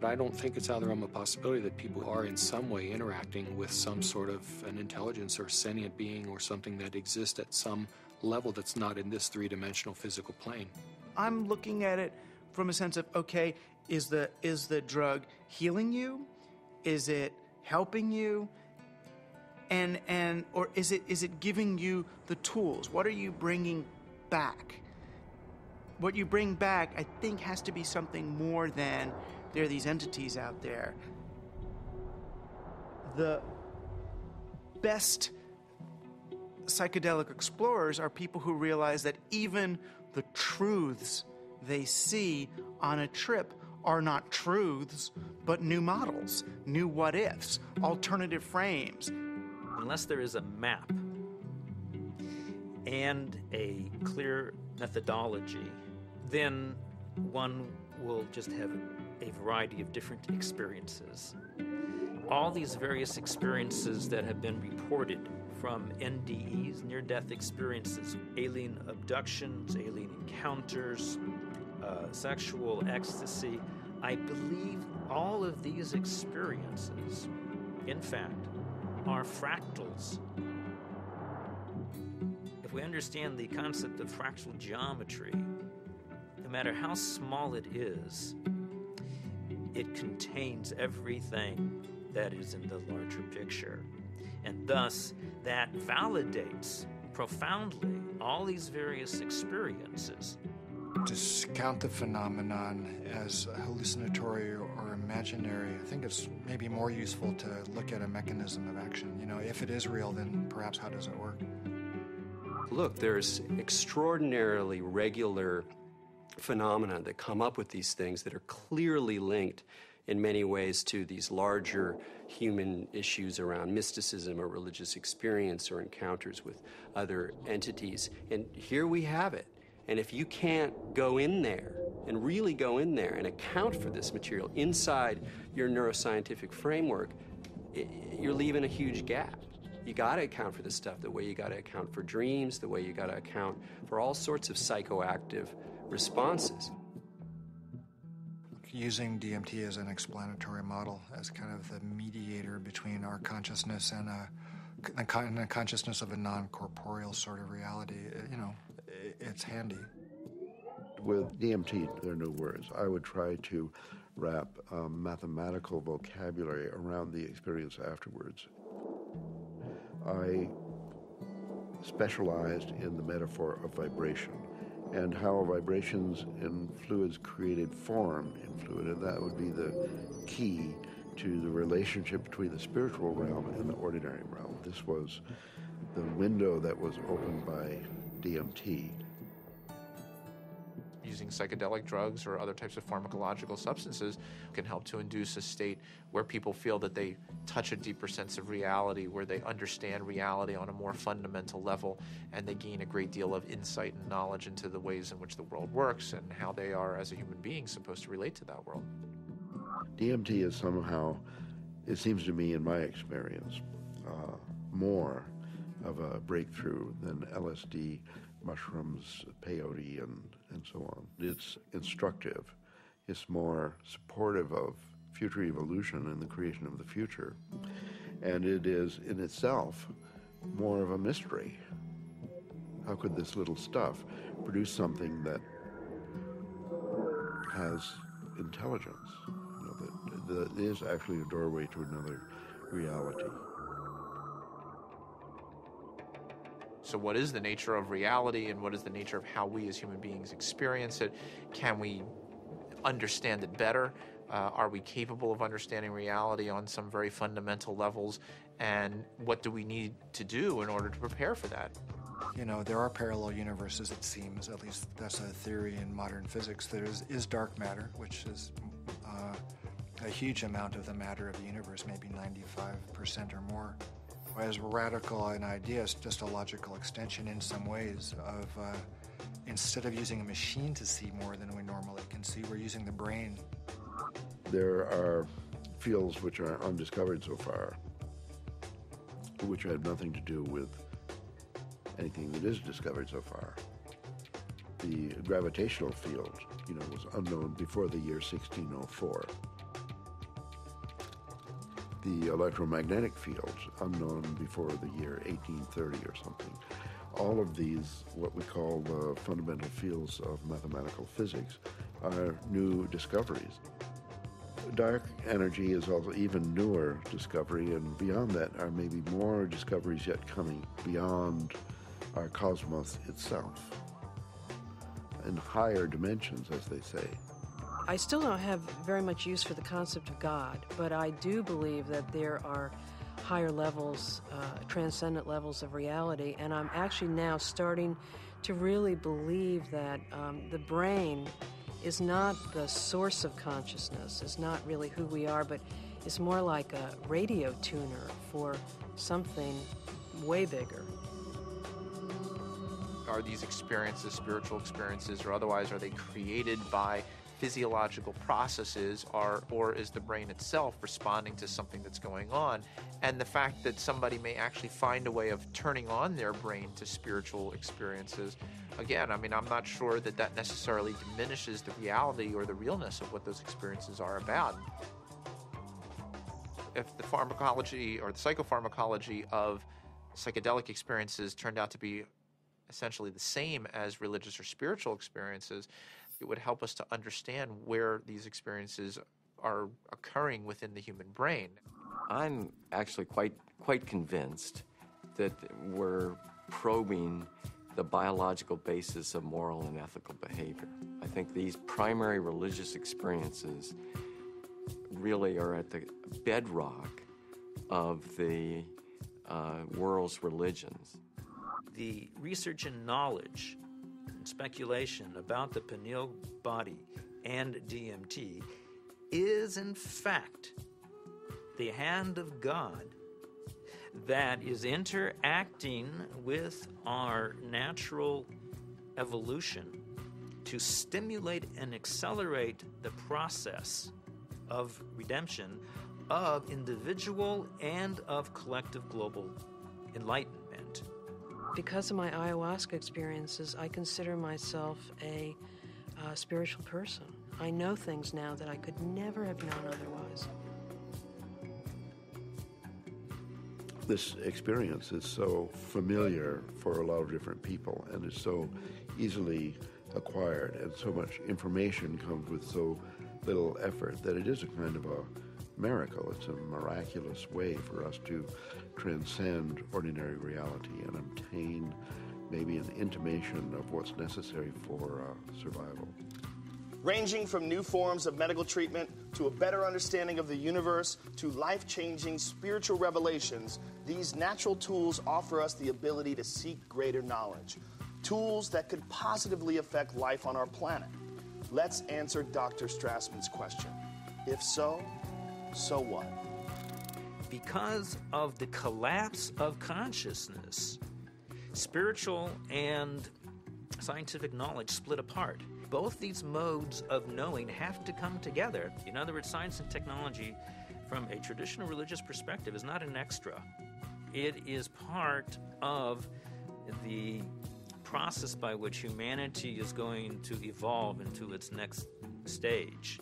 I don't think it's out of the realm of possibility that people are in some way interacting with some sort of an intelligence or sentient being or something that exists at some level that's not in this three-dimensional physical plane. I'm looking at it from a sense of, okay, is the drug healing you? Is it helping you? Or is it giving you the tools? What are you bringing back? What you bring back, I think, has to be something more than there are these entities out there. The best psychedelic explorers are people who realize that even the truths they see on a trip are not truths, but new models, new what-ifs, alternative frames. Unless there is a map and a clear methodology, then one will just have a variety of different experiences. All these various experiences that have been reported from NDEs, near-death experiences, alien abductions, alien encounters, sexual ecstasy, I believe all of these experiences, in fact, are fractals. If we understand the concept of fractal geometry, no matter how small it is, it contains everything that is in the larger picture. And thus, that validates profoundly all these various experiences. Discount the phenomenon as hallucinatory or imaginary. I think it's maybe more useful to look at a mechanism of action. If it is real, then perhaps how does it work? Look, there's extraordinarily regular phenomena that come up with these things that are clearly linked in many ways to these larger human issues around mysticism or religious experience or encounters with other entities. And here we have it. And if you can't go in there and really go in there and account for this material inside your neuroscientific framework, you're leaving a huge gap. You got to account for this stuff the way you got to account for dreams, the way you got to account for all sorts of psychoactive responses. Using DMT as an explanatory model, as kind of the mediator between our consciousness and a consciousness of a non-corporeal sort of reality, it's handy. With DMT, there are no words. I would try to wrap mathematical vocabulary around the experience afterwards. I specialized in the metaphor of vibration and how vibrations in fluids created form in fluid, and that would be the key to the relationship between the spiritual realm and the ordinary realm. This was the window that was opened by DMT. Using psychedelic drugs or other types of pharmacological substances can help to induce a state where people feel that they touch a deeper sense of reality, where they understand reality on a more fundamental level, and they gain a great deal of insight and knowledge into the ways in which the world works and how they are, as a human being, supposed to relate to that world. DMT is somehow, it seems to me in my experience, more of a breakthrough than LSD, mushrooms, peyote, and so on. It's instructive. It's more supportive of future evolution and the creation of the future. And it is in itself more of a mystery. How could this little stuff produce something that has intelligence, that is actually a doorway to another reality? So what is the nature of reality, and what is the nature of how we as human beings experience it? Can we understand it better? Are we capable of understanding reality on some very fundamental levels? And what do we need to do in order to prepare for that? You know, there are parallel universes, it seems, at least that's a theory in modern physics. There is dark matter, which is a huge amount of the matter of the universe, maybe 95% or more. As radical an idea, it's just a logical extension in some ways of, instead of using a machine to see more than we normally can see, we're using the brain. There are fields which are undiscovered so far, which have nothing to do with anything that is discovered so far. The gravitational field, was unknown before the year 1604. The electromagnetic field, unknown before the year 1830 or something. All of these, what we call the fundamental fields of mathematical physics, are new discoveries. Dark energy is also even newer discovery, and beyond that are maybe more discoveries yet coming beyond our cosmos itself, in higher dimensions, as they say. I still don't have very much use for the concept of God, but I do believe that there are higher levels, transcendent levels of reality, and I'm actually now starting to really believe that the brain is not the source of consciousness, is not really who we are, but is more like a radio tuner for something way bigger. Are these experiences, spiritual experiences or otherwise, are they created by physiological processes, or is the brain itself responding to something that's going on? And the fact that somebody may actually find a way of turning on their brain to spiritual experiences, again, I'm not sure that that necessarily diminishes the reality or the realness of what those experiences are about. If the pharmacology or the psychopharmacology of psychedelic experiences turned out to be essentially the same as religious or spiritual experiences, it would help us to understand where these experiences are occurring within the human brain. I'm actually quite convinced that we're probing the biological basis of moral and ethical behavior. I think these primary religious experiences really are at the bedrock of the world's religions. The research and knowledge and speculation about the pineal body and DMT is in fact the hand of God that is interacting with our natural evolution to stimulate and accelerate the process of redemption of individual and of collective global enlightenment. Because of my ayahuasca experiences, I consider myself a spiritual person. I know things now that I could never have known otherwise. This experience is so familiar for a lot of different people and is so easily acquired, and so much information comes with so little effort that it is a kind of a miracle. It's a miraculous way for us to transcend ordinary reality and obtain maybe an intimation of what's necessary for survival. Ranging from new forms of medical treatment to a better understanding of the universe to life-changing spiritual revelations, these natural tools offer us the ability to seek greater knowledge. Tools that could positively affect life on our planet. Let's answer Dr. Strassman's question. If so, so what? Because of the collapse of consciousness, spiritual and scientific knowledge split apart. Both these modes of knowing have to come together. In other words, science and technology, from a traditional religious perspective, is not an extra. It is part of the process by which humanity is going to evolve into its next stage.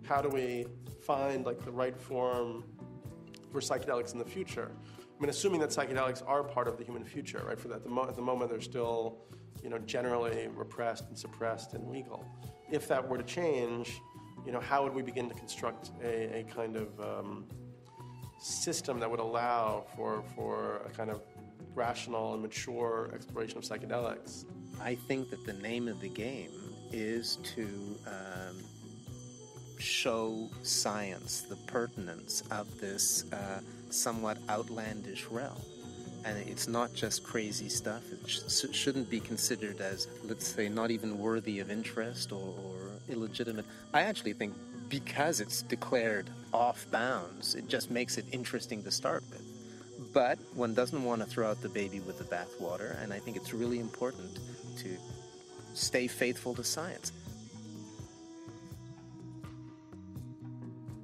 How do we find like the right form for psychedelics in the future. I mean, assuming that psychedelics are part of the human future, right? For that, at the moment, they're still, generally repressed and suppressed and legal. If that were to change, how would we begin to construct a kind of system that would allow for a kind of rational and mature exploration of psychedelics? I think that the name of the game is to show science the pertinence of this somewhat outlandish realm. And it's not just crazy stuff. It shouldn't be considered as, let's say, not even worthy of interest or illegitimate. I actually think because it's declared off bounds, it just makes it interesting to start with. But one doesn't want to throw out the baby with the bathwater, and I think it's really important to stay faithful to science.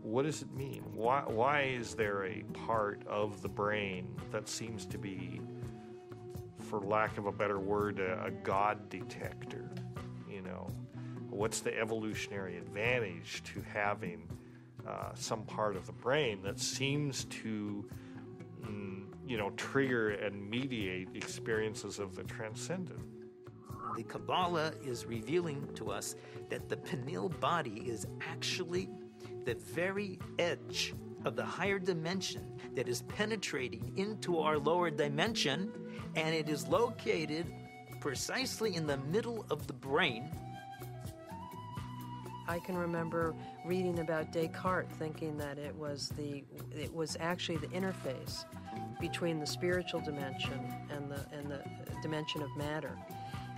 What does it mean? Why is there a part of the brain that seems to be, for lack of a better word, a God detector? What's the evolutionary advantage to having some part of the brain that seems to, trigger and mediate experiences of the transcendent? The Kabbalah is revealing to us that the pineal body is actually the very edge of the higher dimension that is penetrating into our lower dimension, and it is located precisely in the middle of the brain. I can remember reading about Descartes, thinking that it was actually the interface between the spiritual dimension and the dimension of matter.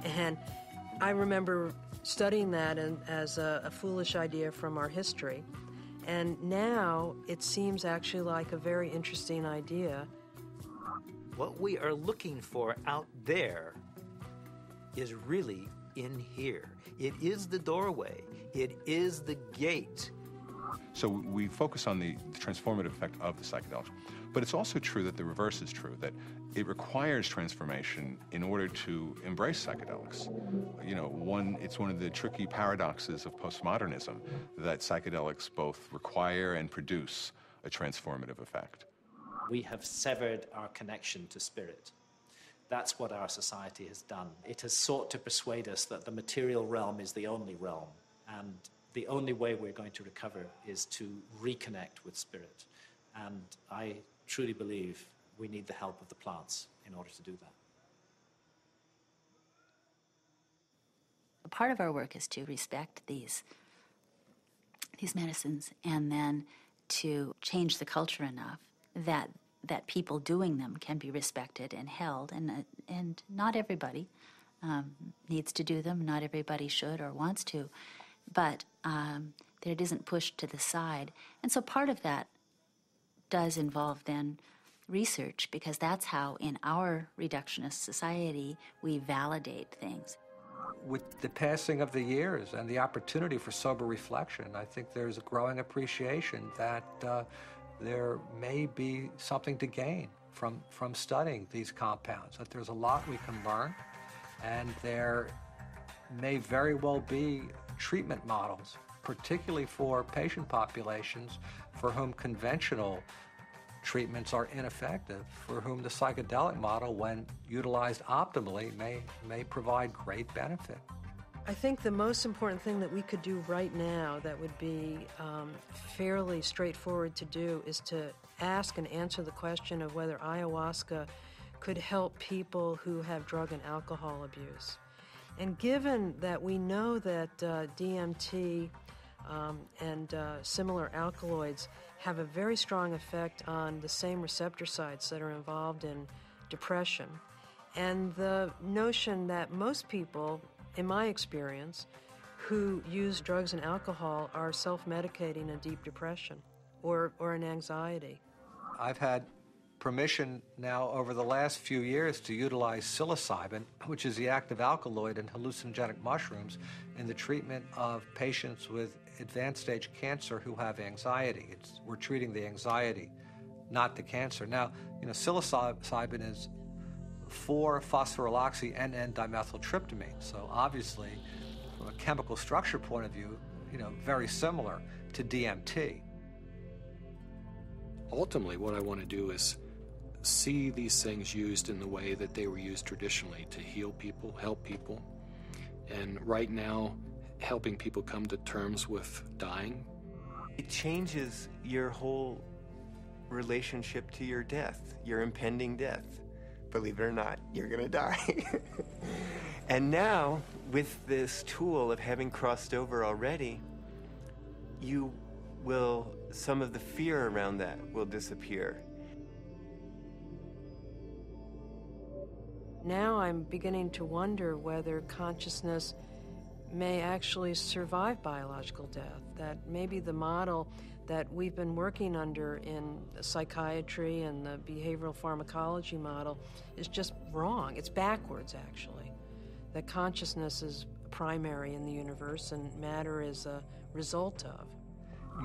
And I remember studying that as a foolish idea from our history. And now it seems actually like a very interesting idea. What we are looking for out there is really in here. It is the doorway. It is the gate. So we focus on the transformative effect of the psychedelics. But it's also true that the reverse is true, that it requires transformation in order to embrace psychedelics. It's one of the tricky paradoxes of postmodernism that psychedelics both require and produce a transformative effect. We have severed our connection to spirit. That's what our society has done. It has sought to persuade us that the material realm is the only realm, and the only way we're going to recover is to reconnect with spirit. And I truly believe we need the help of the plants in order to do that. Part of our work is to respect these medicines and then to change the culture enough that people doing them can be respected and held. And not everybody needs to do them. Not everybody should or wants to. But that it isn't pushed to the side. And so part of that does involve then research, because that's how in our reductionist society we validate things. With the passing of the years and the opportunity for sober reflection, I think there's a growing appreciation that there may be something to gain from studying these compounds, that there's a lot we can learn, and there may very well be treatment models, particularly for patient populations for whom conventional treatments are ineffective, for whom the psychedelic model, when utilized optimally, may provide great benefit. I think the most important thing that we could do right now that would be fairly straightforward to do is to ask and answer the question of whether ayahuasca could help people who have drug and alcohol abuse. And given that we know that DMT and similar alkaloids have a very strong effect on the same receptor sites that are involved in depression, and the notion that most people, in my experience, who use drugs and alcohol are self-medicating a deep depression or an anxiety. I've had permission now over the last few years to utilize psilocybin, which is the active alkaloid in hallucinogenic mushrooms, in the treatment of patients with advanced stage cancer who have anxiety. We're treating the anxiety, not the cancer. Now, psilocybin is 4-phosphoryloxy-N,N-dimethyltryptamine, so obviously, from a chemical structure point of view, very similar to DMT. Ultimately, what I want to do is see these things used in the way that they were used traditionally, to heal people, help people. And right now, helping people come to terms with dying. It changes your whole relationship to your death, your impending death. Believe it or not, you're going to die. And now, with this tool of having crossed over already, some of the fear around that will disappear. Now I'm beginning to wonder whether consciousness may actually survive biological death, that maybe the model that we've been working under in psychiatry and the behavioral pharmacology model is just wrong. It's backwards, actually. That consciousness is primary in the universe and matter is a result of.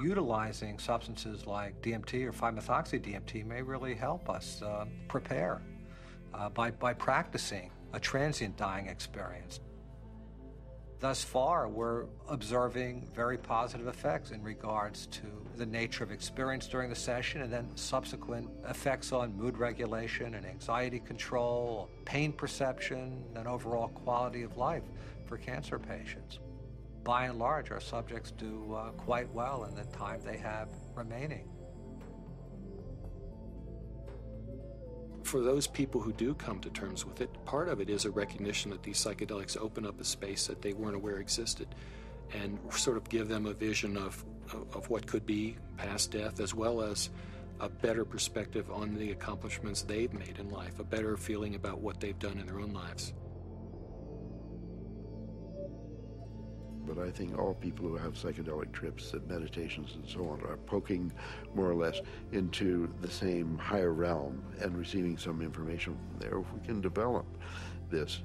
Utilizing substances like DMT or 5-methoxy-DMT may really help us prepare by practicing a transient dying experience. Thus far, we're observing very positive effects in regards to the nature of experience during the session and then subsequent effects on mood regulation and anxiety control, pain perception, and overall quality of life for cancer patients. By and large, our subjects do quite well in the time they have remaining. For those people who do come to terms with it, part of it is a recognition that these psychedelics open up a space that they weren't aware existed and sort of give them a vision of what could be past death, as well as a better perspective on the accomplishments they've made in life, a better feeling about what they've done in their own lives. But I think all people who have psychedelic trips and meditations and so on are poking more or less into the same higher realm and receiving some information from there. If we can develop this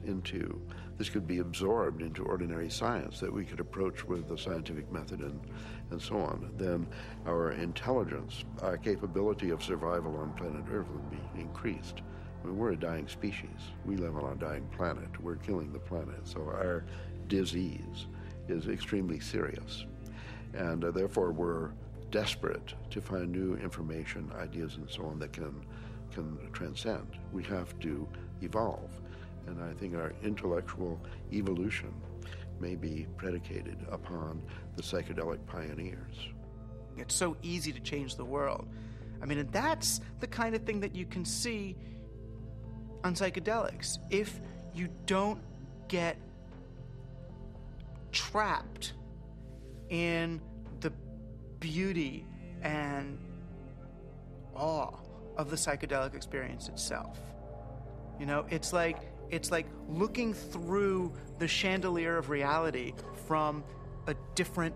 could be absorbed into ordinary science that we could approach with the scientific method and so on, then our intelligence, our capability of survival on planet Earth would be increased. I mean, we're a dying species. We live on a dying planet. We're killing the planet. So our disease is extremely serious. And therefore, we're desperate to find new information, ideas, and so on that can transcend. We have to evolve. And I think our intellectual evolution may be predicated upon the psychedelic pioneers. It's so easy to change the world. I mean, and that's the kind of thing that you can see on psychedelics. If you don't get trapped in the beauty and awe of the psychedelic experience itself. You know, it's like looking through the chandelier of reality from a different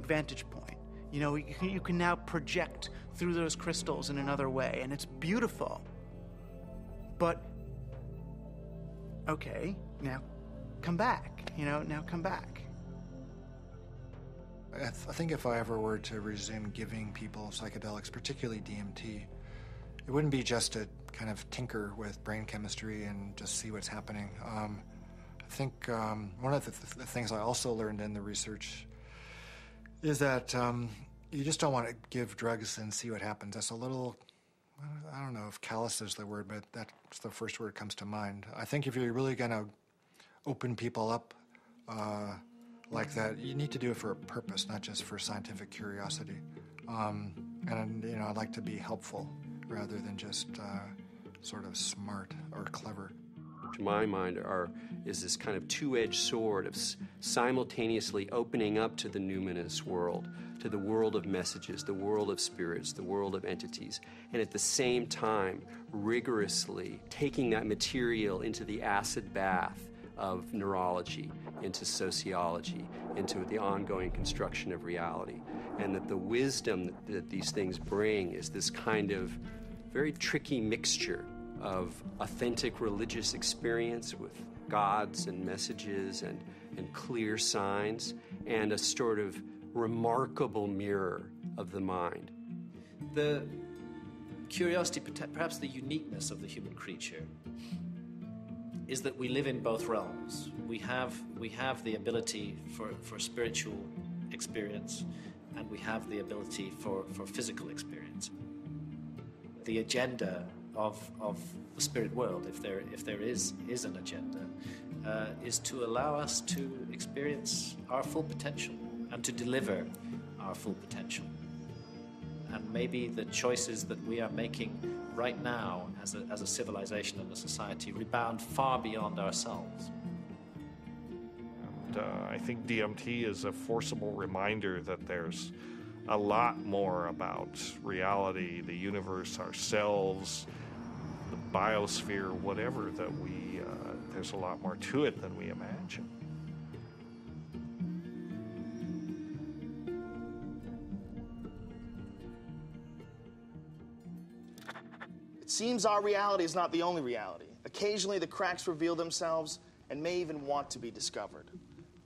vantage point. You know, you can now project through those crystals in another way, and it's beautiful. But, okay, now come back, now come back. I think if I ever were to resume giving people psychedelics, particularly DMT, it wouldn't be just to kind of tinker with brain chemistry and just see what's happening. I think one of the things I also learned in the research is that you just don't want to give drugs and see what happens. That's a little, I don't know if callous is the word, but that's the first word that comes to mind. I think if you're really going to open people up like that, you need to do it for a purpose, not just for scientific curiosity. And I'd like to be helpful rather than just sort of smart or clever. To my mind, is this kind of two-edged sword of simultaneously opening up to the numinous world, to the world of messages, the world of spirits, the world of entities, and at the same time rigorously taking that material into the acid bath of neurology, into sociology, into the ongoing construction of reality. And that the wisdom that these things bring is this kind of very tricky mixture of authentic religious experience with gods and messages and clear signs, and a sort of remarkable mirror of the mind. The curiosity, perhaps the uniqueness of the human creature, is that we live in both realms. We have the ability for spiritual experience, and we have the ability for physical experience. the agenda of the spirit world, if there is an agenda, is to allow us to experience our full potential and to deliver our full potential. And maybe the choices that we are making right now as a civilization and a society rebound far beyond ourselves. And I think DMT is a forcible reminder that there's a lot more about reality, the universe, ourselves, the biosphere, whatever, that there's a lot more to it than we imagine. It seems our reality is not the only reality. Occasionally, the cracks reveal themselves and may even want to be discovered.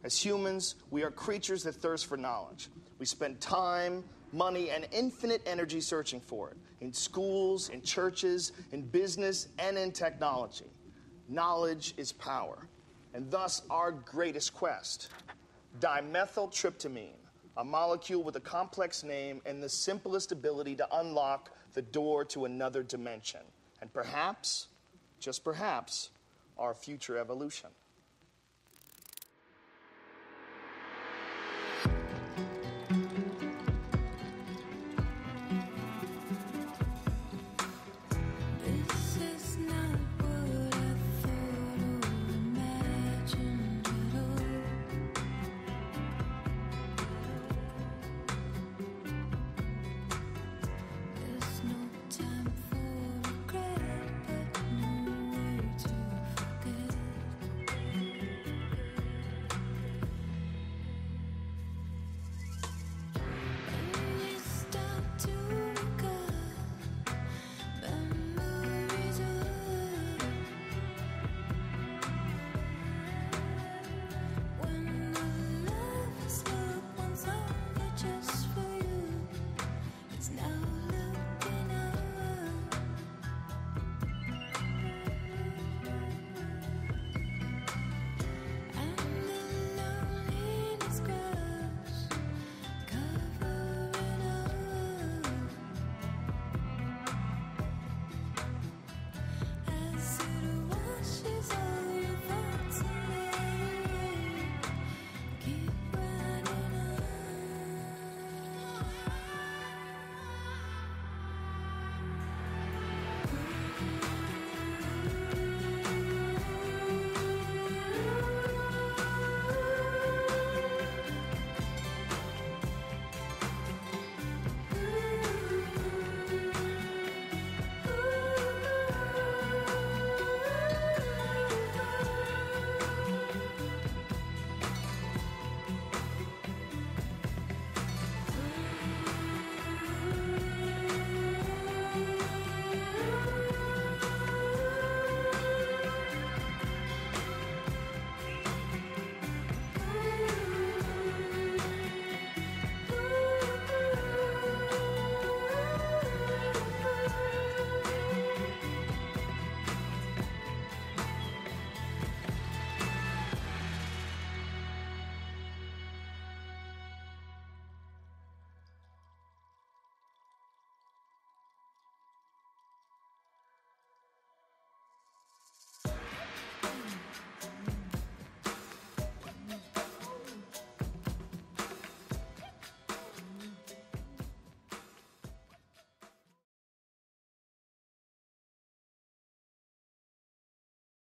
As humans, we are creatures that thirst for knowledge. We spend time, money, and infinite energy searching for it, in schools, in churches, in business, and in technology. Knowledge is power, and thus our greatest quest. Dimethyltryptamine, a molecule with a complex name and the simplest ability to unlock the door to another dimension, and perhaps, just perhaps, our future evolution.